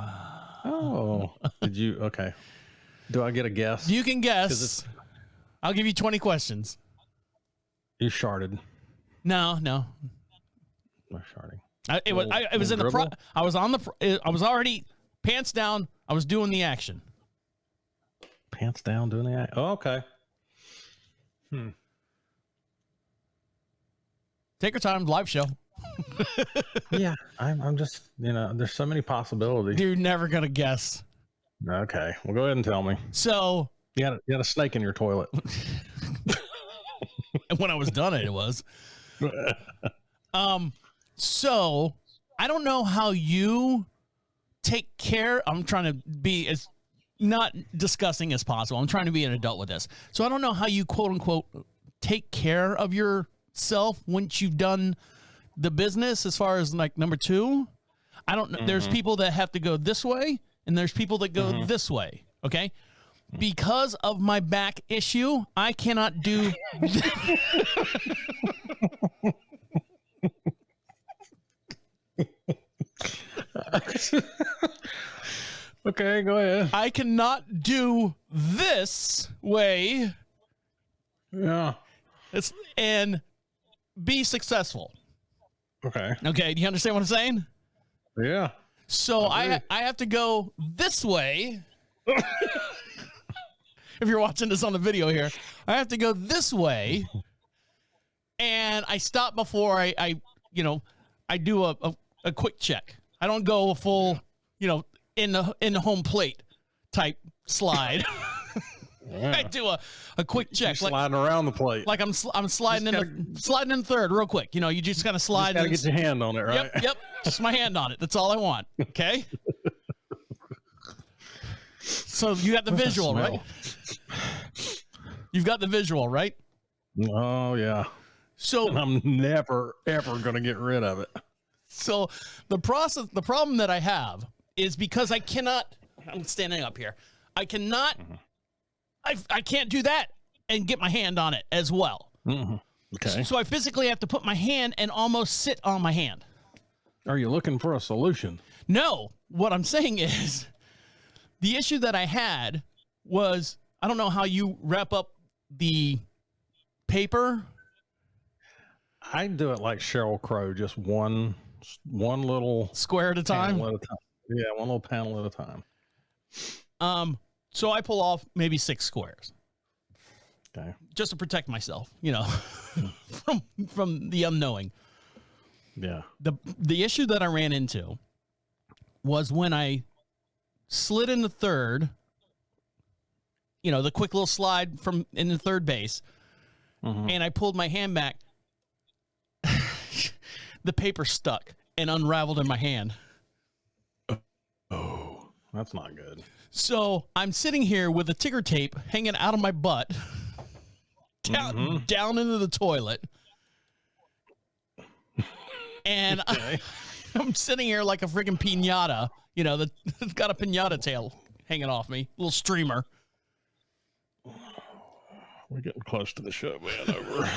Oh, did you? Okay. Do I get a guess? You can guess. I'll give you 20 questions. You sharted. No. No sharting. I was already pants down. I was doing the action. Pants down, doing the action. Oh, okay. Take your time. Live show. Yeah, I'm just, there's so many possibilities. You're never gonna guess. Okay, well, go ahead and tell me. So you had a snake in your toilet. When I was done, it was. So I don't know how you take care. I'm trying to be as not disgusting as possible. I'm trying to be an adult with this. So I don't know how you quote unquote take care of yourself once you've done the business, as far as like number two. I don't know. Mm-hmm. There's people that have to go this way and there's people that go this way. Okay. Because of my back issue, I cannot do. Okay, go ahead. I cannot do this way. Yeah. And be successful. Okay. Okay. Do you understand what I'm saying? Yeah. So I have to go this way. If you're watching this on the video here, I have to go this way. And I stop before I do a quick check. I don't go a full, in the home plate type slide. Yeah. I do a quick check, like sliding around the plate, like I'm sliding in third real quick. You just kind of slide. Got to get your hand on it, right? Yep. Just my hand on it. That's all I want. Okay. So you got the visual, right? You've got the visual, right? Oh yeah. So and I'm never ever gonna get rid of it. So the problem that I have is because I cannot, I'm standing up here. I cannot, I can't do that and get my hand on it as well. Okay. So I physically have to put my hand and almost sit on my hand. Are you looking for a solution? No, what I'm saying is the issue that I had was, I don't know how you wrap up the paper. I do it like Sheryl Crow, just one little Square at a time. panel at a time. Yeah, one little panel at a time. So I pull off maybe 6 squares. Okay. Just to protect myself, from the unknowing. Yeah. The issue that I ran into was when I slid in the third, the quick little slide from in the third base, and I pulled my hand back. The paper stuck and unraveled in my hand. Oh, that's not good. So I'm sitting here with the ticker tape hanging out of my butt, down into the toilet. And I'm sitting here like a freaking piñata, that's got a piñata tail hanging off me, little streamer. We're getting close to the show, man. Over.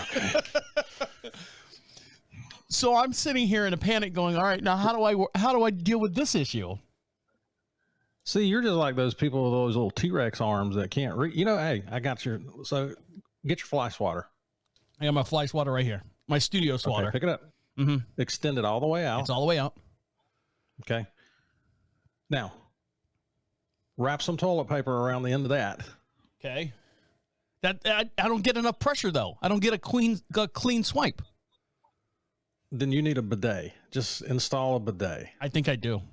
So I'm sitting here in a panic going, all right, now how do I deal with this issue? See, you're just like those people with those little T-Rex arms that can't read. Hey, I got so get your fly swatter. I got my fly swatter right here. My studio swatter. Okay, pick it up. Extend it all the way out. It's all the way out. Okay. Now, wrap some toilet paper around the end of that. Okay. That I don't get enough pressure though. I don't get a clean swipe. Then you need a bidet. Just install a bidet. I think I do.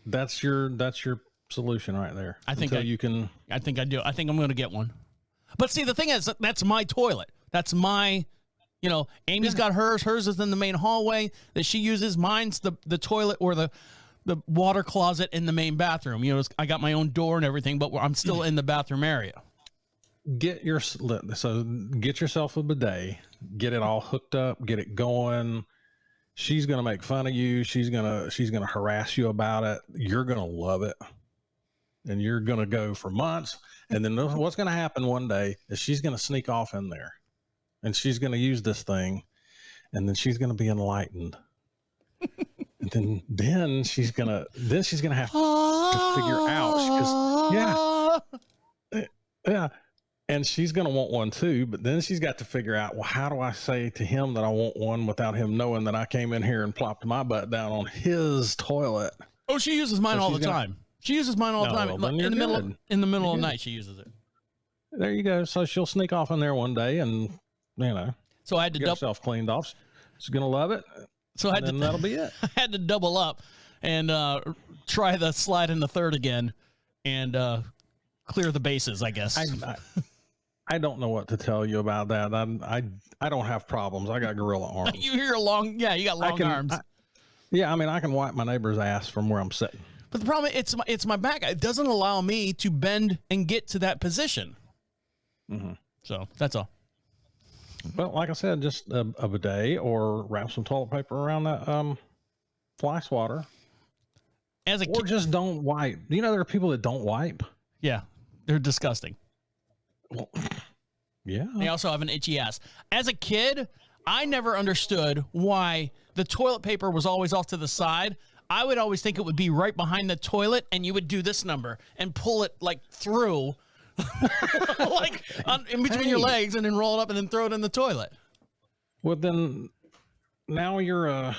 That's your solution right there. I think you can. I think I do. I think I'm going to get one. But see, the thing is, that's my toilet. That's my, Amy's got hers. Hers is in the main hallway that she uses. Mine's the toilet or the water closet in the main bathroom. I got my own door and everything, but I'm still in the bathroom area. Get yourself a bidet. Get it all hooked up. Get it going. She's gonna make fun of you. She's gonna harass you about it. You're gonna love it, and you're gonna go for months. And then what's gonna happen one day is she's gonna sneak off in there, and she's gonna use this thing, and then she's gonna be enlightened. And then she's gonna have to figure out because yeah. And she's going to want one too, but then she's got to figure out, well, how do I say to him that I want one without him knowing that I came in here and plopped my butt down on his toilet? Oh, she uses mine all the time. She uses mine all the time. Well, in the middle of the night, she uses it. There you go. So she'll sneak off in there one day and, so I had to get herself cleaned off. She's going to love it. So that'll be it. I had to double up and try the slide in the third again and clear the bases, I guess. I don't know what to tell you about that. I don't have problems. I got gorilla arms. You got long arms. I can wipe my neighbor's ass from where I'm sitting. But the problem is it's my back. It doesn't allow me to bend and get to that position. So that's all. Well, like I said, just a bidet or wrap some toilet paper around that fly swatter. Or just don't wipe. There are people that don't wipe. Yeah, they're disgusting. Well, yeah. They also have an itchy ass. As a kid, I never understood why the toilet paper was always off to the side. I would always think it would be right behind the toilet, and you would do this number and pull it through, in between your legs, and then roll it up and then throw it in the toilet. Well, then now you're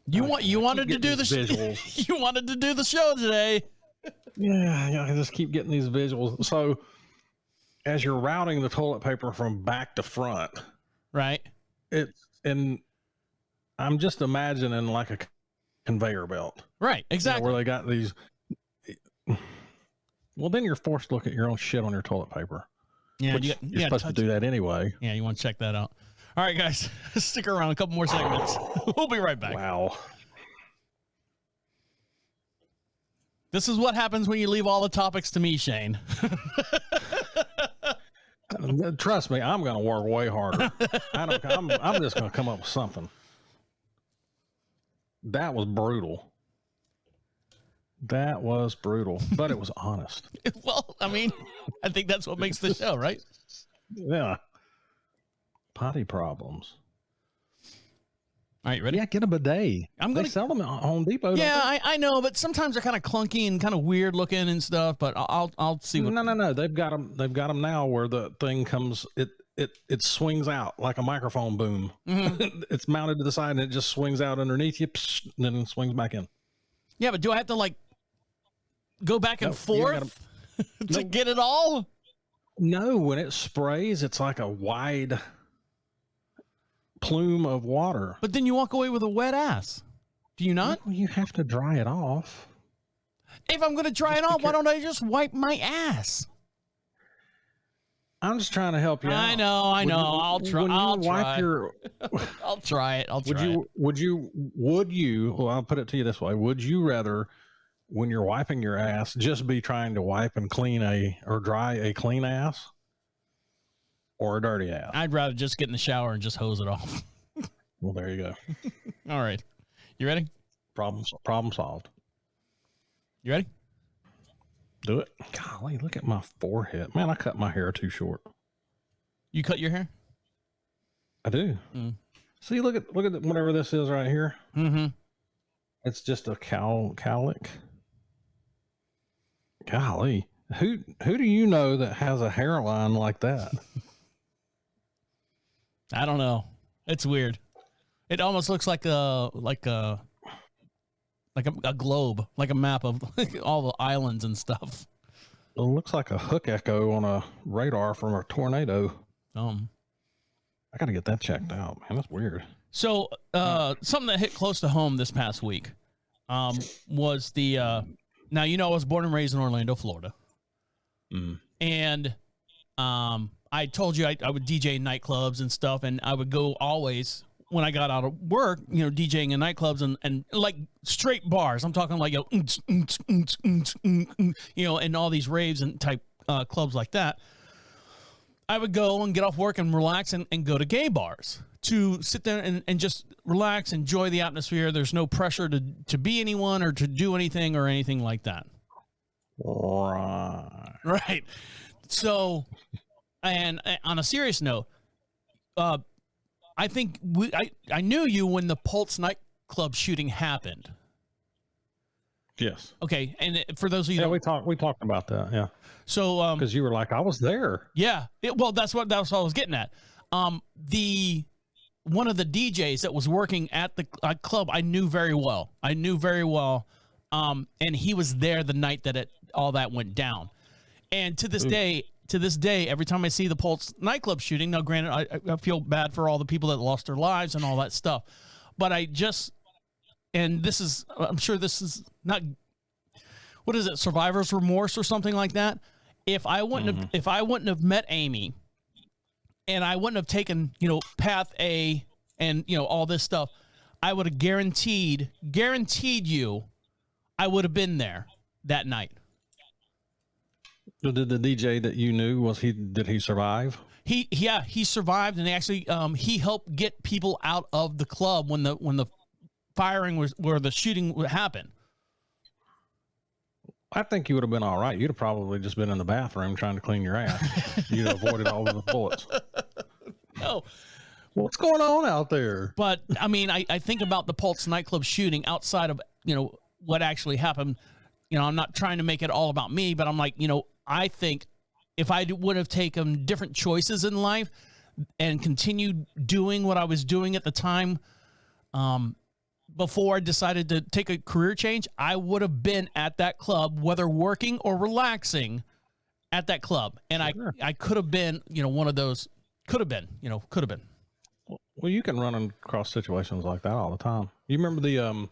You wanted to do the you wanted to do the show today. Yeah, I just keep getting these visuals. So as you're routing the toilet paper from back to front, right? I'm just imagining like a conveyor belt. Right, exactly. Where they got these. Well, then you're forced to look at your own shit on your toilet paper. Yeah, you're supposed to do that anyway. Yeah, you want to check that out. All right, guys, stick around. A couple more segments. We'll be right back. Wow. This is what happens when you leave all the topics to me, Shane. Trust me, I'm going to work way harder. I'm just going to come up with something. That was brutal. That was brutal, but it was honest. Well, I mean, I think that's what makes the show, right? Yeah. Potty problems. All right, ready? Yeah, get a bidet. They sell them at Home Depot. Yeah, I know, but sometimes they're kind of clunky and kind of weird looking and stuff. But I'll see what. No. They've got them. They've got them now where the thing comes. It swings out like a microphone boom. Mm-hmm. It's mounted to the side and it just swings out underneath you, and then swings back in. Yeah, but do I have to like go back and forth to get it all? No, when it sprays, it's like a wide plume of water. But then you walk away with a wet ass. Do you not? Well, you have to dry it off. If I'm going to dry it off, why don't I just wipe my ass? I'm just trying to help you out. I know. I'll try. I'll try it. Would you, well, I'll put it to you this way. Would you rather, when you're wiping your ass, just be trying to wipe and dry a clean ass or a dirty ass? I'd rather just get in the shower and just hose it off. Well, there you go. All right. You ready? Problem solved. You ready? Do it. Golly, look at my forehead. Man, I cut my hair too short. You cut your hair? I do. Mm. See, look at whatever this is right here. Mm-hmm. It's just a cowlick. Golly, who do you know that has a hairline like that? I don't know. It's weird. It almost looks like a globe, like a map of all the islands and stuff. It looks like a hook echo on a radar from a tornado. I got to get that checked out, man. That's weird. So, something that hit close to home this past week, was the, now, I was born and raised in Orlando, Florida. Mm. And, I told you I would DJ in nightclubs and stuff, and I would go always when I got out of work, DJing in nightclubs and like straight bars. I'm talking like, and all these raves and type clubs like that. I would go and get off work and relax and go to gay bars to sit there and just relax, enjoy the atmosphere. There's no pressure to be anyone or to do anything or anything like that. Right. So, and on a serious note, I think I knew you when the Pulse nightclub shooting happened. Yes. Okay, and for those of you, we talked about that. Yeah. So, because you were like, I was there. Yeah. That's what I was getting at. One of the DJs that was working at the club, I knew very well. And he was there the night that all that went down. And to this day, every time I see the Pulse nightclub shooting, now granted, I feel bad for all the people that lost their lives and all that stuff, but I'm sure this is not, what is it, survivor's remorse or something like that. If I wouldn't have met Amy, and I wouldn't have taken, path A and, all this stuff, I would have guaranteed you, I would have been there that night. Did the DJ that you knew, did he survive? He survived, and actually he helped get people out of the club when the firing was, where the shooting would happen. I think you would have been all right. You'd have probably just been in the bathroom trying to clean your ass. You'd have avoided all of the bullets. No. What's going on out there? But I mean, I think about the Pulse nightclub shooting outside of, what actually happened. I'm not trying to make it all about me, but I'm like, I think if I would have taken different choices in life and continued doing what I was doing at the time, before I decided to take a career change, I would have been at that club, whether working or relaxing at that club. And sure. I could have been, one of those, could have been. Well, you can run across situations like that all the time. You remember the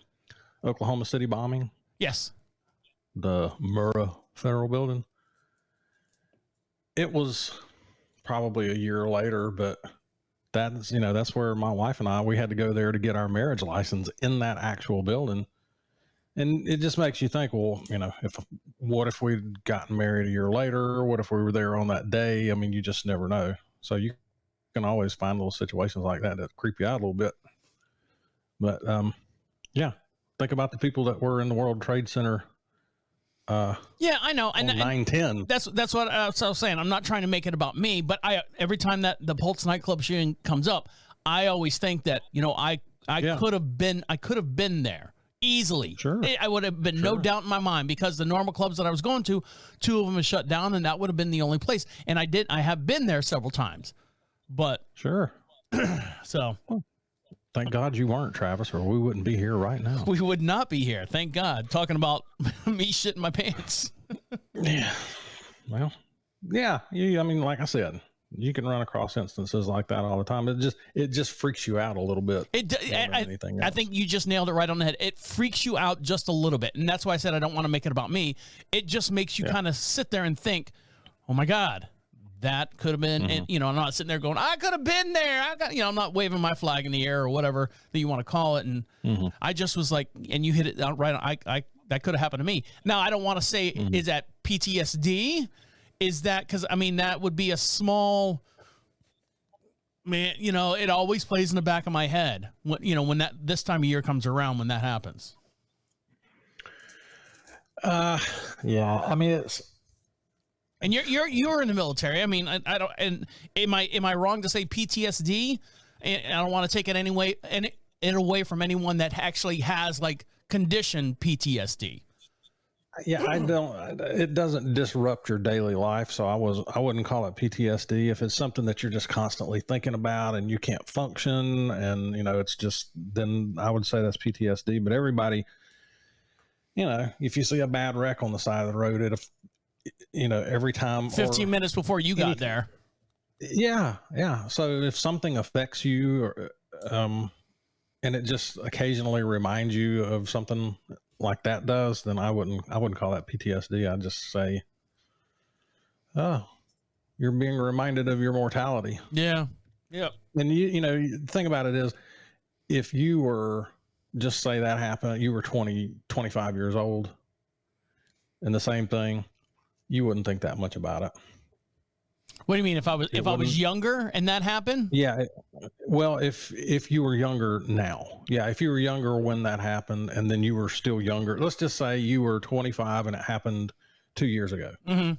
Oklahoma City bombing? Yes. The Murrah Federal Building? It was probably a year later, but that's where my wife and we had to go there to get our marriage license in that actual building. And it just makes you think, well, what if we'd gotten married a year later? What if we were there on that day? I mean, you just never know. So you can always find little situations like that creep you out a little bit. But yeah, think about the people that were in the World Trade Center. Yeah, I know. And 9/10. That's what I was saying. I'm not trying to make it about me, but every time that the Pulse nightclub shooting comes up, I always think that I could have been there easily. Sure. I would have been no doubt in my mind, because the normal clubs that I was going to, 2 of them have shut down, and that would have been the only place. And I have been there several times, but sure. So thank God you weren't, Travis, or we wouldn't be here right now. We would not be here. Thank God. Talking about me shitting my pants. Yeah. Well, yeah. I mean, like I said, you can run across instances like that all the time. It just freaks you out a little bit. I think you just nailed it right on the head. It freaks you out just a little bit. And that's why I said I don't want to make it about me. It just makes you kind of sit there and think, oh my God, that could have been, and, I'm not sitting there going, I could have been there. I'm not waving my flag in the air or whatever that you want to call it. And I just was like, and you hit it right. That could have happened to me. Now, I don't want to say, is that PTSD? Is that, because that would be a small, man, it always plays in the back of my head when this time of year comes around, when that happens. Yeah. I mean, it's, and you're in the military. I mean, I don't, and am I wrong to say PTSD? And I don't want to take it away from anyone that actually has like conditioned PTSD. Yeah, it doesn't disrupt your daily life. So I wouldn't call it PTSD. If it's something that you're just constantly thinking about and you can't function, and it's just, then I would say that's PTSD. But everybody, if you see a bad wreck on the side of the road, every time 15 minutes before you got there. Yeah. So if something affects you, or, and it just occasionally reminds you of something like that does, then I wouldn't call that PTSD. I'd just say, oh, you're being reminded of your mortality. Yeah. Yeah. And the thing about it is, if you were, just say that happened, you were 20, 25 years old, and the same thing, you wouldn't think that much about it. What do you mean if I was younger and that happened? Yeah. Well, if you were younger now, if you were younger when that happened, and then you were still younger, let's just say you were 25 and it happened 2 years ago. Mm-hmm.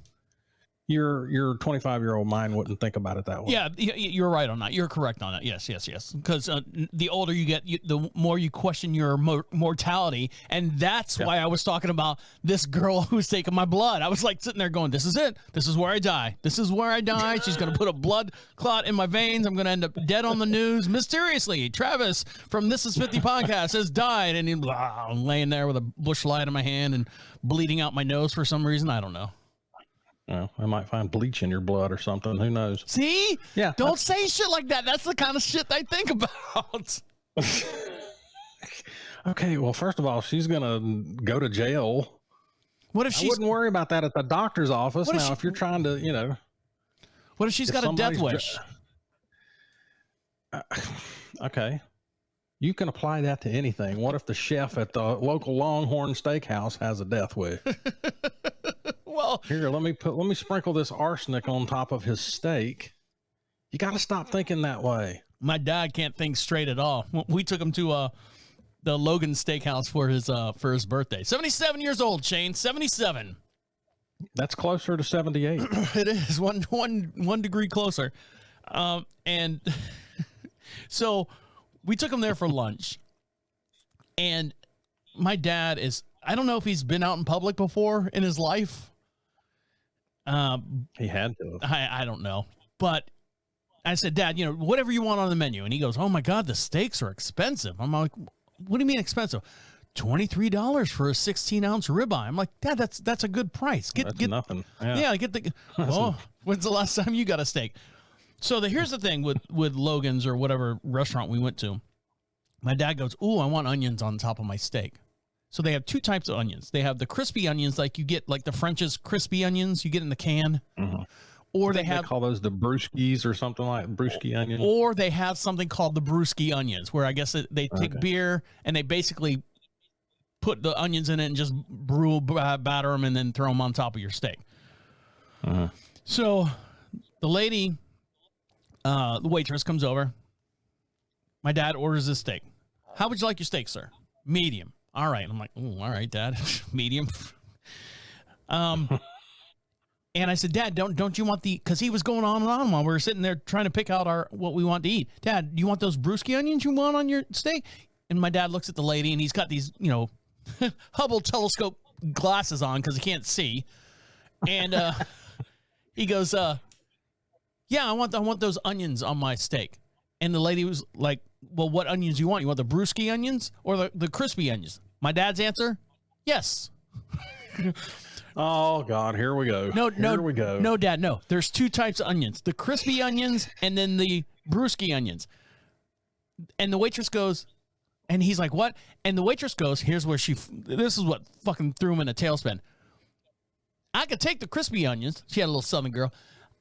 Your 25-year-old mind wouldn't think about it that way. Yeah, you're right on that. You're correct on that. Yes. Because the older you get, the more you question your mortality, and that's why I was talking about this girl who's taking my blood. I was like sitting there going, "This is it. This is where I die. This is where I die. She's going to put a blood clot in my veins. I'm going to end up dead on the news mysteriously. Travis from This Is 50 podcast has died," and I'm laying there with a bush light in my hand and bleeding out my nose for some reason. I don't know. I might find bleach in your blood or something. Who knows? See? Yeah. Don't say shit like that. That's the kind of shit I think about. Okay. Well, first of all, she's going to go to jail. What if I wouldn't worry about that at the doctor's office. Now, if you're trying to, what if she's got a death wish? Okay. You can apply that to anything. What if the chef at the local Longhorn Steakhouse has a death wish? Well, here, let me sprinkle this arsenic on top of his steak. You got to stop thinking that way. My dad can't think straight at all. We took him to the Logan Steakhouse for his birthday. 77 years old, Shane. 77. That's closer to 78. It is one degree closer. And so we took him there for lunch. And my dad is, I don't know if he's been out in public before in his life. He had to. I don't know. But I said, "Dad, whatever you want on the menu." And he goes, "Oh my God, the steaks are expensive." I'm like, "What do you mean expensive?" $23 for a 16-ounce ribeye. I'm like, "Dad, that's a good price. Get nothing." Yeah, get the. Oh, when's the last time you got a steak? So here's the thing with Logan's or whatever restaurant we went to. My dad goes, "Ooh, I want onions on top of my steak." So they have 2 types of onions. They have the crispy onions, like you get, like the French's crispy onions you get in the can. Mm-hmm. Or they call those the brewskis or something like brewski onions. Or they have something called the brewski onions, where I guess they take beer and they basically put the onions in it and just batter them and then throw them on top of your steak. So the lady, the waitress comes over. My dad orders a steak. How would you like your steak, sir? Medium. All right. I'm like, all right, Dad. Medium. And I said, Dad, don't you want because he was going on and on while we were sitting there trying to pick out what we want to eat. Dad, do you want those brewski onions you want on your steak? And my dad looks at the lady, and he's got these, Hubble telescope glasses on because he can't see. And he goes, yeah, I want those onions on my steak. And the lady was like, well, what onions do you want? You want the brewski onions or the crispy onions? My dad's answer, yes. Oh God, here we go. Here we go. No, Dad, no. There's two types of onions: the crispy onions and then the brewski onions. And the waitress goes, and he's like, "What?" And the waitress goes, "Here's where this is what fucking threw him in a tailspin. I could take the crispy onions." She had a little Southern girl.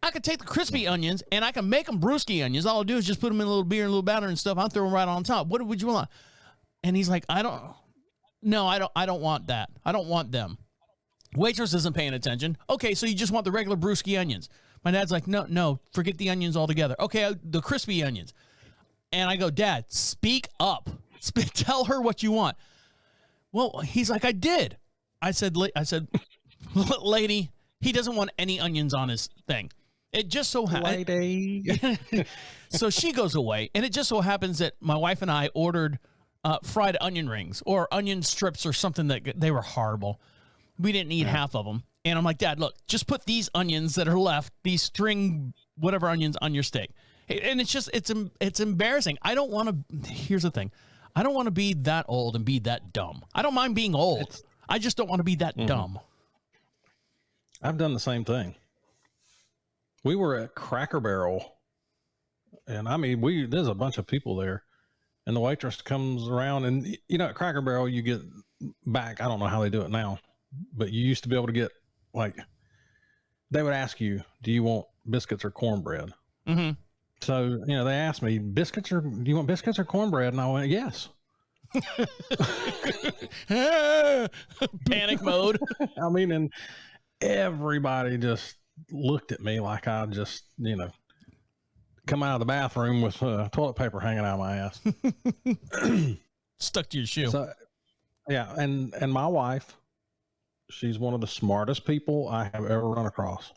I could take the crispy onions and I can make them brewski onions. All I'll do is just put them in a little beer and a little batter and stuff. I'll throw them right on top. What would you want? And he's like, I don't want that. I don't want them. Waitress isn't paying attention. Okay, so you just want the regular brewski onions. My dad's like, no, forget the onions altogether. Okay, the crispy onions. And I go, Dad, speak up. Tell her what you want. Well, he's like, I did. I said, lady, he doesn't want any onions on his thing. It just so happens. So she goes away, and it just so happens that my wife and I ordered fried onion rings or onion strips or something that they were horrible. We didn't eat half of them. And I'm like, Dad, look, just put these onions that are left, these string whatever onions on your steak. And it's just, it's embarrassing. Here's the thing. I don't want to be that old and be that dumb. I don't mind being old. I just don't want to be that dumb. I've done the same thing. We were at Cracker Barrel, and I mean, there's a bunch of people there, and the waitress comes around, and at Cracker Barrel, you get back. I don't know how they do it now, but you used to be able to get they would ask you, do you want biscuits or cornbread? Mm-hmm. So, they asked me, do you want biscuits or cornbread? And I went, yes. Panic mode. I mean, and everybody just looked at me like I just, come out of the bathroom with toilet paper hanging out of my ass. Stuck to your shoe. So, yeah. And my wife, she's one of the smartest people I have ever run across.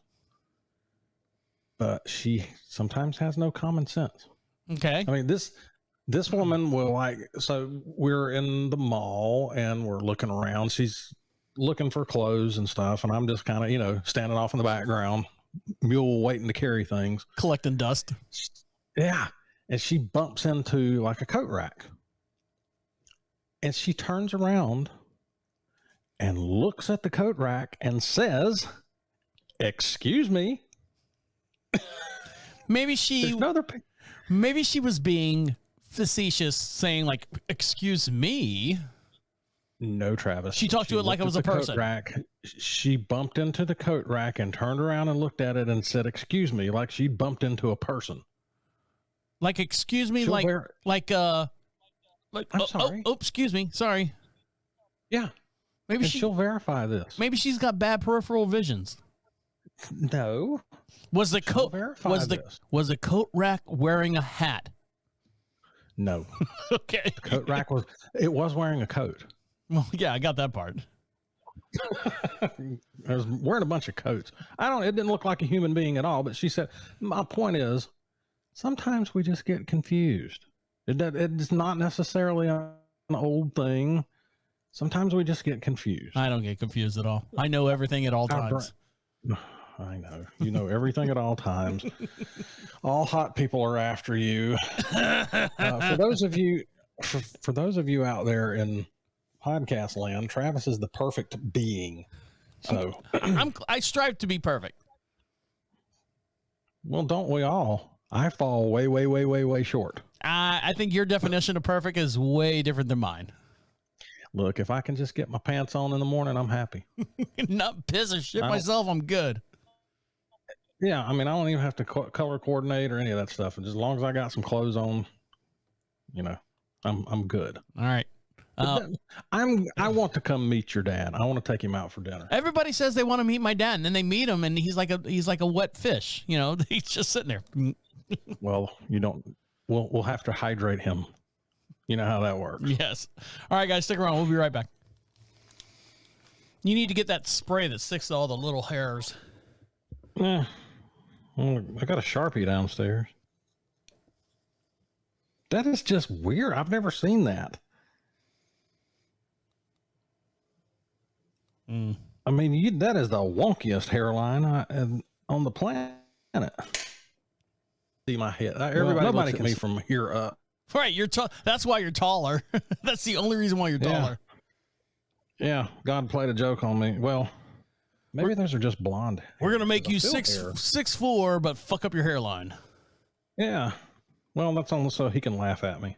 But she sometimes has no common sense. Okay. I mean, this woman will so we're in the mall and we're looking around. She's looking for clothes and stuff. And I'm just kind of, standing off in the background, mule waiting to carry things. Collecting dust. Yeah. And she bumps into a coat rack. And she turns around and looks at the coat rack and says, "Excuse me." Maybe she was being facetious, saying "Excuse me." No, Travis. She talked to it like it was a person. Rack. She bumped into the coat rack and turned around and looked at it and said, "Excuse me," like she bumped into a person. Excuse me, I'm sorry. Oh, excuse me, sorry. Yeah. Maybe she'll verify this. Maybe she's got bad peripheral visions. No. Was the coat rack wearing a hat? No. Okay. The coat rack was wearing a coat. Well, yeah, I got that part. I was wearing a bunch of coats. It didn't look like a human being at all, but she said, my point is, sometimes we just get confused. It's not necessarily an old thing. Sometimes we just get confused. I don't get confused at all. I know everything at all times. I know. You know everything at all times. All hot people are after you. For those of you out there in podcast land, Travis is the perfect being. So I strive to be perfect. Well, don't we all? I fall way, way, way, way, way short. I think your definition of perfect is way different than mine. Look, if I can just get my pants on in the morning, I'm happy. Not piss or shit myself, I'm good. Yeah, I mean, I don't even have to color coordinate or any of that stuff. Just as long as I got some clothes on, I'm good. All right. I want to come meet your dad. I want to take him out for dinner. Everybody says they want to meet my dad, and then they meet him, and he's like a wet fish. You know, he's just sitting there. Well, you don't. We'll have to hydrate him. You know how that works. Yes. All right, guys, stick around. We'll be right back. You need to get that spray that sticks to all the little hairs. Yeah. Well, I got a Sharpie downstairs. That is just weird. I've never seen that. I mean, that is the wonkiest hairline on the planet. See my head. Everybody looks at me from here up. Right, that's why you're taller. That's the only reason why you're taller. Yeah, God played a joke on me. Well, maybe those are just blonde. We're gonna make you 6'4", but fuck up your hairline. Yeah. Well, that's only so he can laugh at me.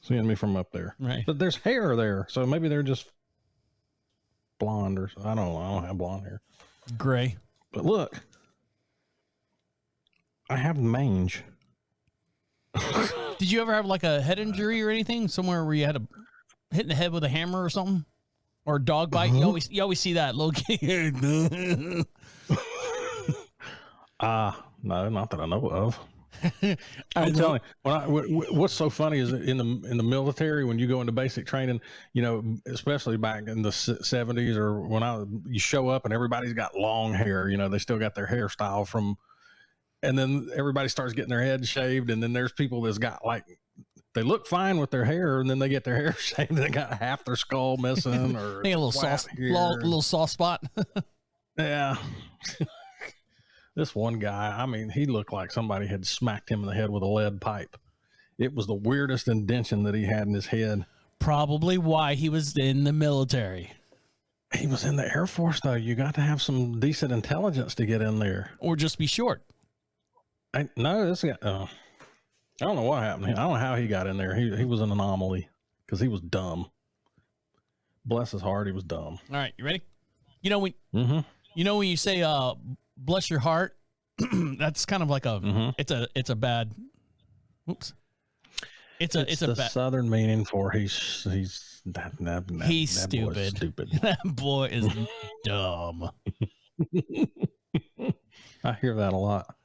Seeing me from up there. Right. But there's hair there, so maybe they're just blonde or I don't know. I don't have blonde hair. Gray. But look. I have mange. Did you ever have like a head injury or anything? Somewhere where you had to hit in the head with a hammer or something? Or a dog bite? You always see that little kid. No, not that I know of. I'm telling you, what's so funny is in the military, when you go into basic training, you know, especially back in the 70s or when you show up and everybody's got long hair, you know, they still got their hairstyle from, and then everybody starts getting their head shaved. And then there's people that's got like, they look fine with their hair and then they get their hair shaved and they got half their skull missing or a little soft spot. Yeah. This one guy, I mean, he looked like somebody had smacked him in the head with a lead pipe. It was the weirdest indention that he had in his head. Probably why he was in the military. He was in the Air Force, though. You got to have some decent intelligence to get in there. Or just be short. No, this guy, I don't know what happened. I don't know how he got in there. He was an anomaly because he was dumb. Bless his heart, he was dumb. All right, you ready? You know when you say bless your heart, that's kind of like it's a bad. Oops. It's a bad Southern meaning for he's stupid. That boy is dumb. I hear that a lot.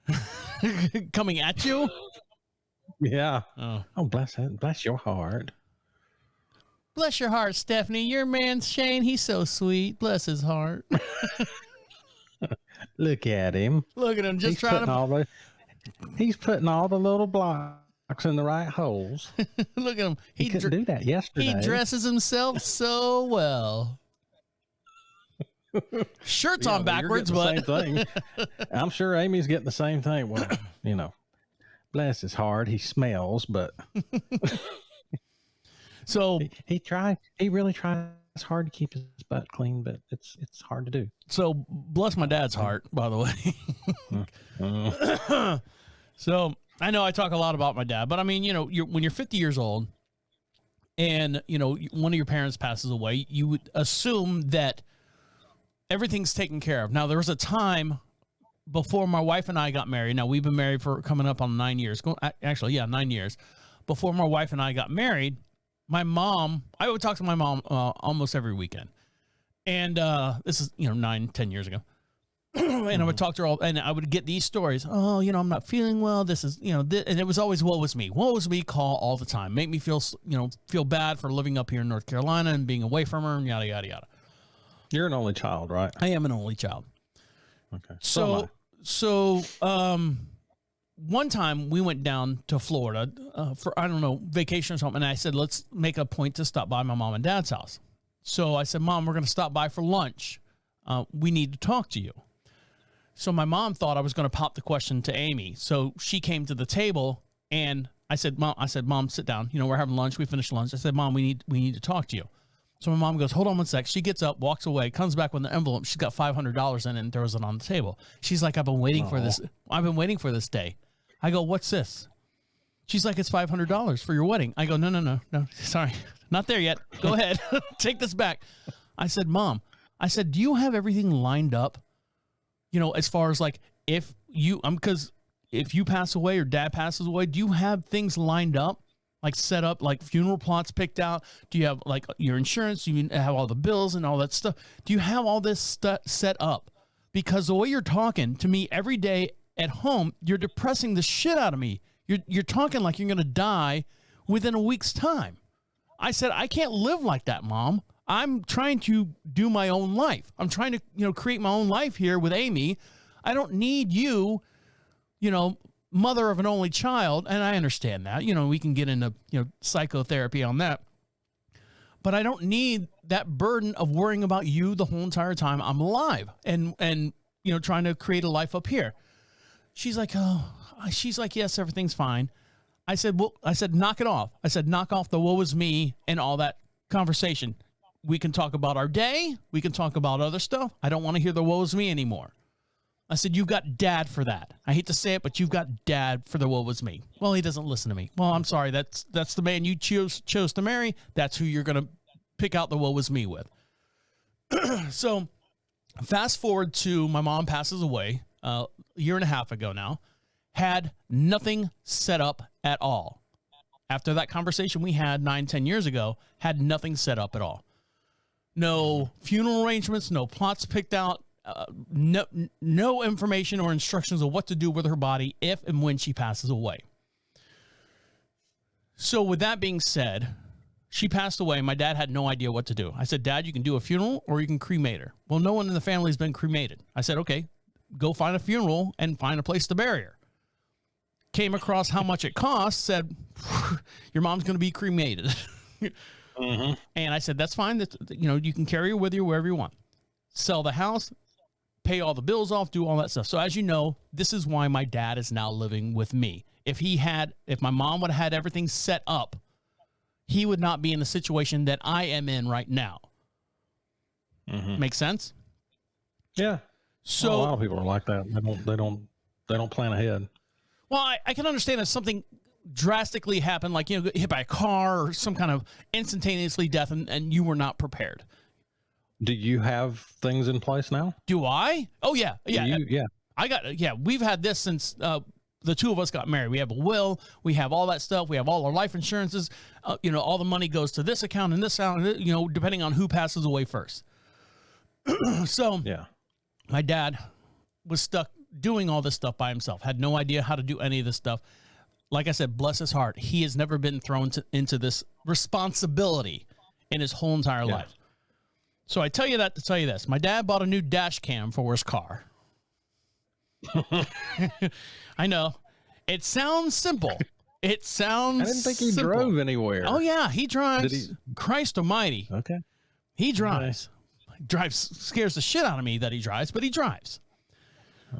Coming at you? Yeah. Oh, bless your heart. Bless your heart, Stephanie. Your man Shane, he's so sweet. Bless his heart. Look at him. Look at him, he's putting all the little blocks in the right holes. Look at him. He couldn't do that yesterday. He dresses himself so well. Shirt's on backwards, but same thing. I'm sure Amy's getting the same thing. Well, you know, bless his heart. He smells, but so he really tries hard to keep his butt clean, but it's hard to do. So bless my dad's heart, by the way. So I know I talk a lot about my dad, but I mean, you know, when you're 50 years old and, you know, one of your parents passes away, you would assume that everything's taken care of. Now, there was a time before my wife and I got married. Now, we've been married for coming up on 9 years. 9 years. Before my wife and I got married, my mom, I would talk to my mom almost every weekend. And this is, 9-10 years ago. And I would talk to her and I would get these stories. Oh, I'm not feeling well. This is, and it was always, woe was me call all the time. Make me feel bad for living up here in North Carolina and being away from her and yada, yada, yada. You're an only child, right? I am an only child. Okay. So one time we went down to Florida for, vacation or something. And I said, let's make a point to stop by my mom and dad's house. So I said, Mom, we're going to stop by for lunch. We need to talk to you. So my mom thought I was going to pop the question to Amy. So she came to the table and I said, Mom, sit down. We're having lunch. We finished lunch. I said, Mom, we need to talk to you. So my mom goes, hold on one sec. She gets up, walks away, comes back with an envelope. She's got $500 in it and throws it on the table. She's like, I've been waiting for this. I've been waiting for this day. I go, what's this? She's like, it's $500 for your wedding. I go, no, sorry, not there yet. Go ahead. Take this back. I said, Mom, do you have everything lined up? As far as like, because if you pass away or dad passes away, do you have things lined up? like set up, like funeral plots picked out? Do you have like your insurance? Do you have all the bills and all that stuff? Do you have all this stuff set up? Because the way you're talking to me every day at home, you're depressing the shit out of me. You're talking like you're going to die within a week's time. I said, I can't live like that, Mom. I'm trying to do my own life. I'm trying to, create my own life here with Amy. I don't need you, mother of an only child. And I understand that, we can get into, psychotherapy on that. But I don't need that burden of worrying about you the whole entire time I'm alive and trying to create a life up here. She's like, yes, everything's fine. I said, knock it off. I said, knock off the woe is me and all that conversation. We can talk about our day. We can talk about other stuff. I don't want to hear the woe is me anymore. I said, you've got dad for that. I hate to say it, but you've got dad for the woe is me. Well, he doesn't listen to me. Well, I'm sorry. That's the man you chose to marry. That's who you're going to pick out the woe is me with. So fast forward to my mom passes away a year and a half ago now. Had nothing set up at all. After that conversation we had 9-10 years ago, had nothing set up at all. No funeral arrangements, no plots picked out, no information or instructions of what to do with her body if and when she passes away. So with that being said, she passed away. My dad had no idea what to do. I said, Dad, you can do a funeral or you can cremate her. Well, no one in the family has been cremated. I said, okay, go find a funeral and find a place to bury her. Came across how much it costs, said, your mom's going to be cremated. Mm-hmm. And I said, that's fine. You can carry her with you wherever you want. Sell the house, pay all the bills off, do all that stuff. So as you know, this is why my dad is now living with me. If my mom would have had everything set up, he would not be in the situation that I am in right now. Mm-hmm. Make sense? Yeah. So a lot of people are like that. They don't plan ahead. Well, I can understand if something drastically happened, like, hit by a car or some kind of instantaneously death and you were not prepared. Do you have things in place now? Do I? Oh, yeah. Yeah. Yeah. We've had this since the two of us got married. We have a will. We have all that stuff. We have all our life insurances. All the money goes to this account and this account, depending on who passes away first. So yeah, my dad was stuck doing all this stuff by himself, had no idea how to do any of this stuff. Like I said, bless his heart, he has never been thrown into this responsibility in his whole entire life. So I tell you that to tell you this. My dad bought a new dash cam for his car. I know. It sounds simple. I didn't think he drove anywhere. Oh, yeah, he drives. Christ almighty. Okay. He drives. Okay. Scares the shit out of me that he drives, but he drives.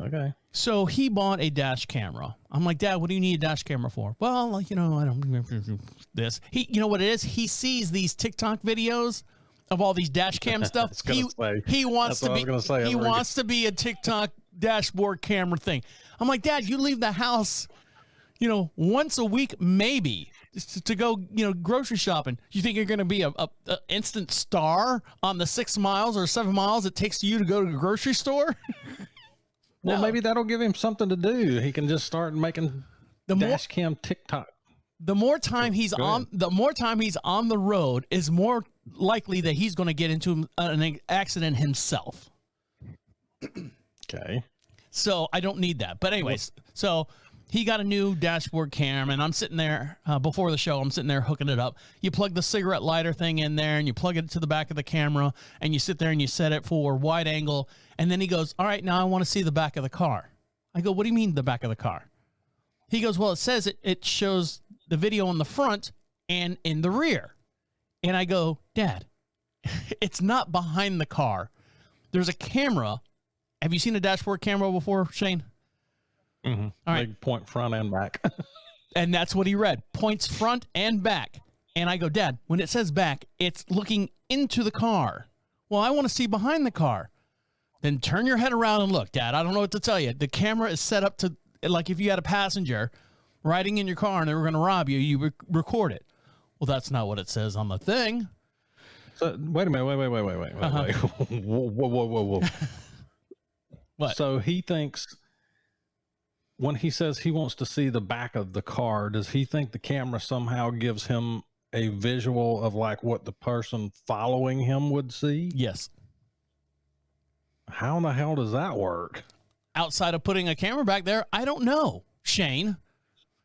Okay. So he bought a dash camera. I'm like, Dad, what do you need a dash camera for? Well, I don't this. You know what it is? He sees these TikTok videos of all these dash cam stuff. He wants to be a TikTok dashboard camera thing. I'm like, Dad, you leave the house, once a week, maybe to go, grocery shopping. You think you're going to be a instant star on the 6 miles or 7 miles it takes you to go to the grocery store? Well, maybe that'll give him something to do. He can just start making dash cam TikTok. The more time he's on the road is more likely that he's going to get into an accident himself. Okay. So I don't need that. But anyways, so he got a new dashboard cam, and I'm sitting there before the show. I'm sitting there hooking it up. You plug the cigarette lighter thing in there, and you plug it to the back of the camera, and you sit there and you set it for wide angle. And then he goes, all right, now I want to see the back of the car. I go, what do you mean the back of the car? He goes, well, it says it shows the video in the front and in the rear. And I go, Dad, it's not behind the car. There's a camera. Have you seen a dashboard camera before, Shane? Mm-hmm. All right. They point front and back. And that's what he read. Points front and back. And I go, Dad, when it says back, it's looking into the car. Well, I want to see behind the car. Then turn your head around and look, Dad. I don't know what to tell you. The camera is set up to, like if you had a passenger riding in your car and they were going to rob you, you record it. Well, that's not what it says on the thing. So wait a minute. Wait. Whoa. What? So he thinks when he says he wants to see the back of the car, does he think the camera somehow gives him a visual of like what the person following him would see? Yes. How in the hell does that work? Outside of putting a camera back there, I don't know, Shane.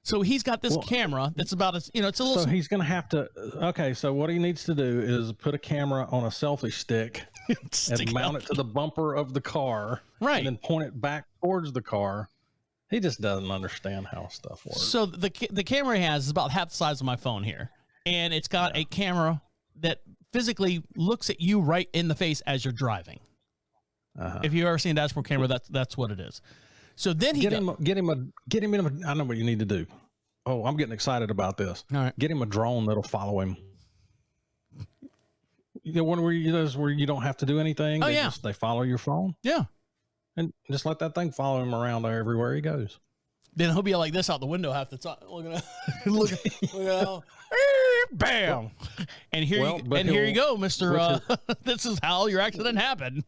So he's got this camera that's about as, it's a little. So he's going to have to. Okay, so what he needs to do is put a camera on a selfie stick and mount it to the bumper of the car, right? And then point it back towards the car. He just doesn't understand how stuff works. So the camera he has is about half the size of my phone here, and it's got a camera that physically looks at you right in the face as you're driving. If you've ever seen a dashboard camera, that's what it is. So then he get him. I know what you need to do. Oh, I'm getting excited about this. All right. Get him a drone that'll follow him. One where you don't have to do anything. Oh, They follow your phone. Yeah. And just let that thing follow him around there everywhere he goes. Then he'll be like this out the window half the time. Look at bam. And here you go, Mr. This is how your accident happened.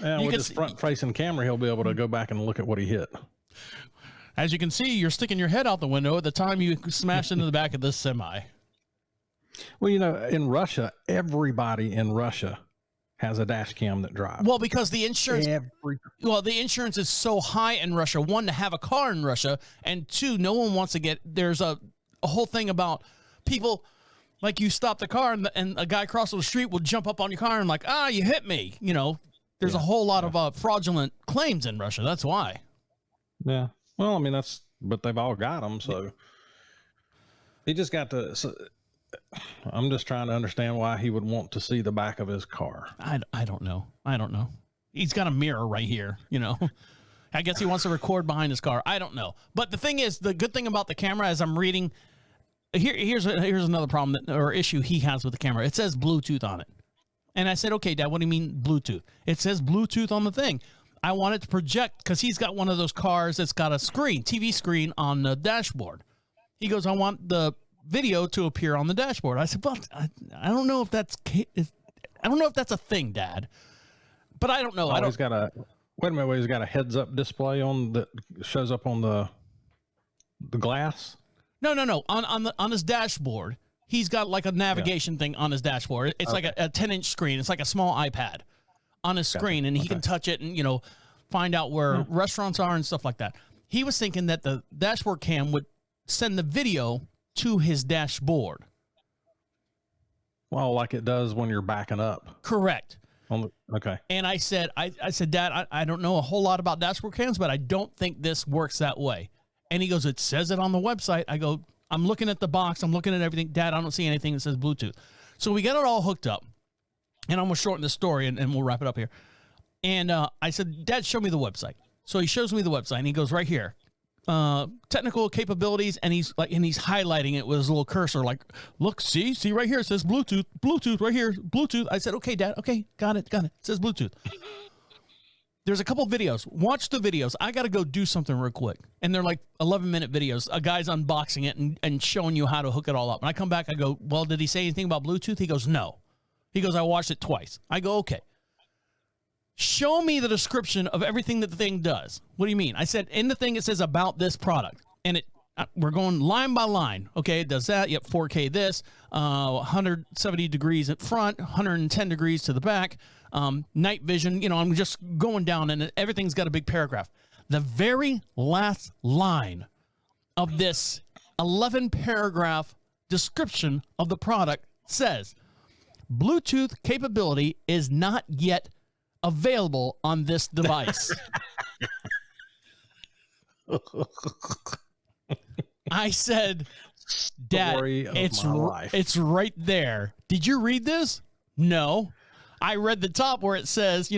With his front-facing camera, he'll be able to go back and look at what he hit. As you can see, you're sticking your head out the window at the time you smashed into the back of this semi. Well, in Russia, everybody in Russia has a dash cam that drives. Well, because the insurance, the insurance is so high in Russia. One, to have a car in Russia, and two, no one wants to get. There's a whole thing about people. Like, you stop the car and a guy across the street will jump up on your car and like, you hit me. There's a whole lot of fraudulent claims in Russia. That's why. Yeah. Well, I mean, but they've all got them. So he just got to. So, I'm just trying to understand why he would want to see the back of his car. I don't know. He's got a mirror right here. I guess he wants to record behind his car. I don't know. But the thing is, the good thing about the camera, as I'm reading. Here's another problem or issue he has with the camera. It says Bluetooth on it. And I said, okay, Dad, what do you mean Bluetooth? It says Bluetooth on the thing. I want it to project, because he's got one of those cars that's got a TV screen on the dashboard. He goes, I want the video to appear on the dashboard. I said, well, I don't know if that's a thing, Dad. But I don't know. He's got a heads-up display that shows up on the glass. No. On his dashboard, he's got like a navigation thing on his dashboard. It's like a 10-inch screen. It's like a small iPad on his screen, and he can touch it and find out where restaurants are and stuff like that. He was thinking that the dashboard cam would send the video to his dashboard. Well, like it does when you're backing up. Correct. Okay. And I said, Dad, I don't know a whole lot about dashboard cams, but I don't think this works that way. And he goes, it says it on the website. I go, I'm looking at the box. I'm looking at everything. Dad, I don't see anything that says Bluetooth. So we got it all hooked up. And I'm going to shorten the story and we'll wrap it up here. And I said, Dad, show me the website. So he shows me the website and he goes right here. Technical capabilities, and he's highlighting it with his little cursor, like, look, see right here, it says Bluetooth right here, Bluetooth. I said, okay, Dad, okay, got it. It says Bluetooth. There's a couple videos. Watch the videos. I got to go do something real quick. And they're like 11-minute videos. A guy's unboxing it and showing you how to hook it all up. And I come back, I go, well, did he say anything about Bluetooth? He goes, no. He goes, I watched it twice. I go, okay. Show me the description of everything that the thing does. What do you mean? I said, in the thing, it says about this product. And we're going line by line. Okay, it does that. Yep, 4K this, 170 degrees at front, 110 degrees to the back, night vision. I'm just going down, and everything's got a big paragraph. The very last line of this 11-paragraph description of the product says, Bluetooth capability is not yet available on this device. I said, Dad, it's right there. Did you read this? No. I read the top where it says,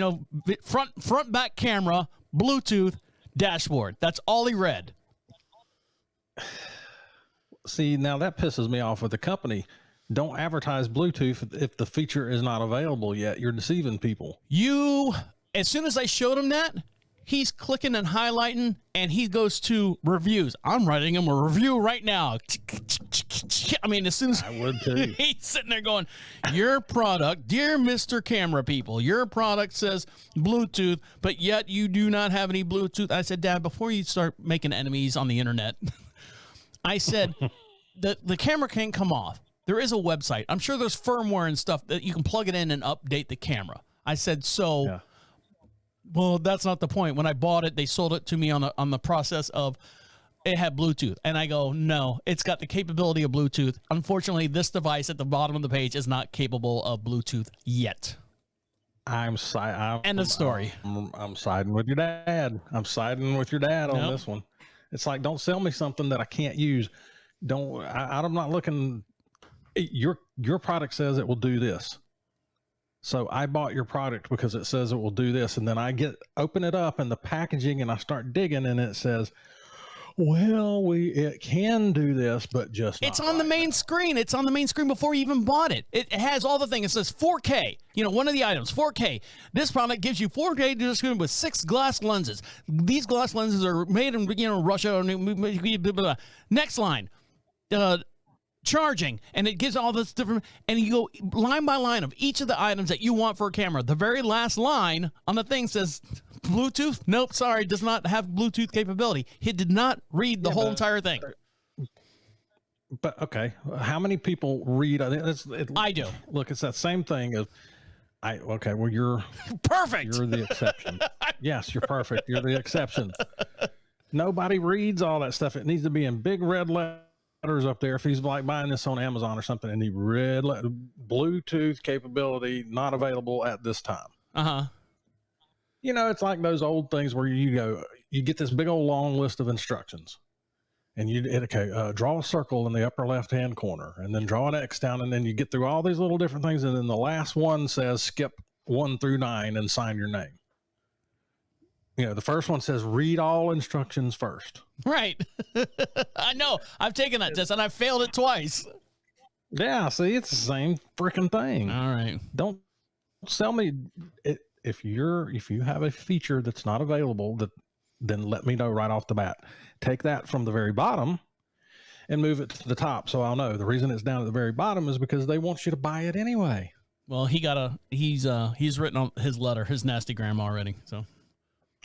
front back camera, Bluetooth, dashboard. That's all he read. See, now that pisses me off with the company. Don't advertise Bluetooth if the feature is not available yet. You're deceiving people. As soon as I showed him that, he's clicking and highlighting, and he goes to reviews. I'm writing him a review right now. I mean, as soon as I would too. he's sitting there going, your product, dear Mr. Camera People, your product says Bluetooth, but yet you do not have any Bluetooth. I said, Dad, before you start making enemies on the internet, I said, the camera can't come off. There is a website. I'm sure there's firmware and stuff that you can plug it in and update the camera. I said, so, Yeah. well, that's not the point. When I bought it, they sold it to me on the process of it had Bluetooth. And I go, no, it's got the capability of Bluetooth. Unfortunately, this device at the bottom of the page is not capable of Bluetooth yet. End of story. I'm siding with your dad. I'm siding with your dad on this one. It's like, don't sell me something that I can't use. I'm not looking. Your product says it will do this. So I bought your product because it says it will do this. And then I open it up in the packaging and I start digging and it says, well, it can do this, but just it's on the main screen. It's on the main screen before you even bought it. It has all the things. It says 4K. One of the items, 4K. This product gives you 4K screen with 6 glass lenses. These glass lenses are made in Russia. Next line. Charging, and it gives all this different, and you go line by line of each of the items that you want for a camera. The very last line on the thing says Bluetooth. Nope, sorry, does not have Bluetooth capability. He did not read the whole entire thing. But okay, how many people read? I do. Look, it's that same thing as okay, well, you're perfect. You're the exception. Yes, you're perfect. You're the exception. Nobody reads all that stuff. It needs to be in big red letters up there. If he's like buying this on Amazon or something, and he read Bluetooth capability not available at this time. It's like those old things where you get this big old long list of instructions, and draw a circle in the upper left hand corner, and then draw an X down, and then you get through all these little different things, and then the last one says skip 1 through 9 and sign your name. The first one says read all instructions first. Right. I know. I've taken that test and I failed it twice. Yeah. See, it's the same freaking thing. All right. Don't sell me it. If you have a feature that's not available, then let me know right off the bat. Take that from the very bottom and move it to the top. So I'll know the reason it's down at the very bottom is because they want you to buy it anyway. Well, he's written on his letter, his nastygram already. So.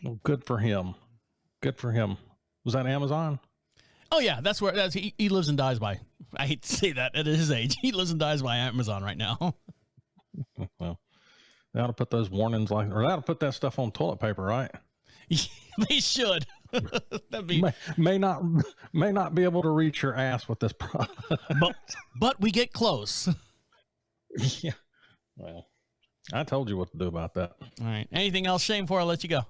Well, good for him. Good for him. Was that Amazon? Oh yeah, that's where he lives and dies by. I hate to say that at his age, he lives and dies by Amazon right now. Well, they ought to put those warnings or they ought to put that stuff on toilet paper, right? They should. That'd be may not be able to reach your ass with this product, but we get close. Yeah. Well, I told you what to do about that. All right. Anything else, Shane, before I let you go?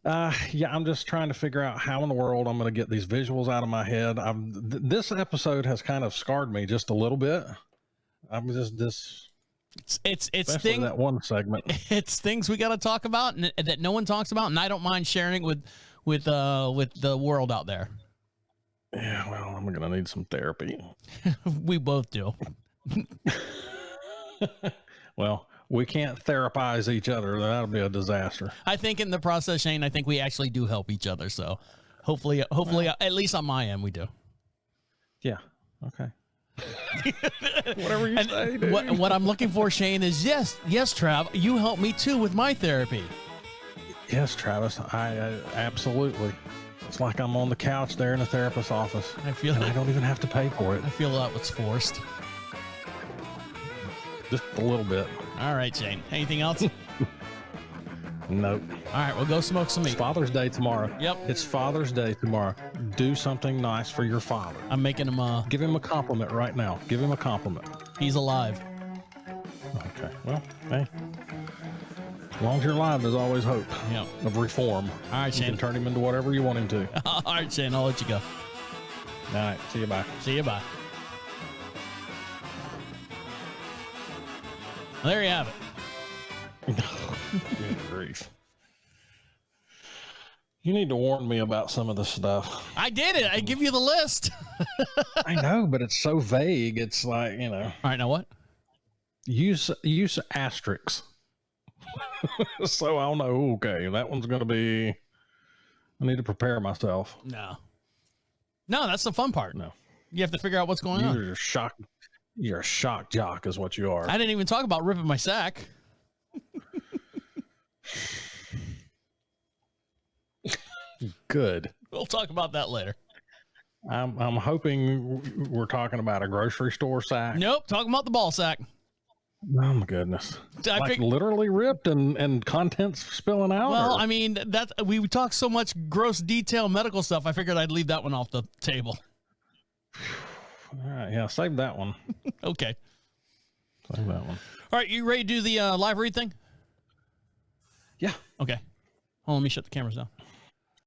Yeah, I'm just trying to figure out how in the world I'm going to get these visuals out of my head. This episode has kind of scarred me just a little bit. I'm just this. It's things that one segment. It's things we got to talk about and that no one talks about, and I don't mind sharing it with the world out there. Yeah, well, I'm going to need some therapy. We both do. Well, we can't therapize each other. That'll be a disaster. I think in the process, Shane, I think we actually do help each other. So hopefully, at least on my end, we do. Yeah. Okay. Whatever you say, dude. What I'm looking for, Shane, is yes, Trav, you help me too with my therapy. Yes, Travis, I absolutely. It's like I'm on the couch there in the therapist's office. I don't even have to pay for it. I feel that was forced. Just a little bit. All right, Shane. Anything else? Nope. All right, we'll go smoke some meat. It's Father's Day tomorrow. Yep. It's Father's Day tomorrow. Do something nice for your father. I'm making him give him a compliment right now. Give him a compliment. He's alive. Okay. Well, hey. As long as you're alive, there's always hope of reform. All right, Shane. You can turn him into whatever you want him to. All right, Shane. I'll let you go. All right. See you. Bye. See you. Bye. Well, there you have it. Good grief. You need to warn me about some of this stuff. I did it. I give you the list. I know, but it's so vague. It's like, All right, now what? Use asterisks. So I'll know, okay, that one's going to be, I need to prepare myself. No, that's the fun part. No. You have to figure out what's going on. You're a shock jock is what you are. I didn't even talk about ripping my sack. Good. We'll talk about that later. I'm hoping we're talking about a grocery store sack. Nope, talking about the ball sack. Oh my goodness! Literally ripped and contents spilling out. Well, I mean we talk so much gross detail medical stuff. I figured I'd leave that one off the table. All right, yeah, save that one. Okay, save that one. All right, you ready to do the live read thing? Yeah. Okay. Hold on, let me shut the cameras down.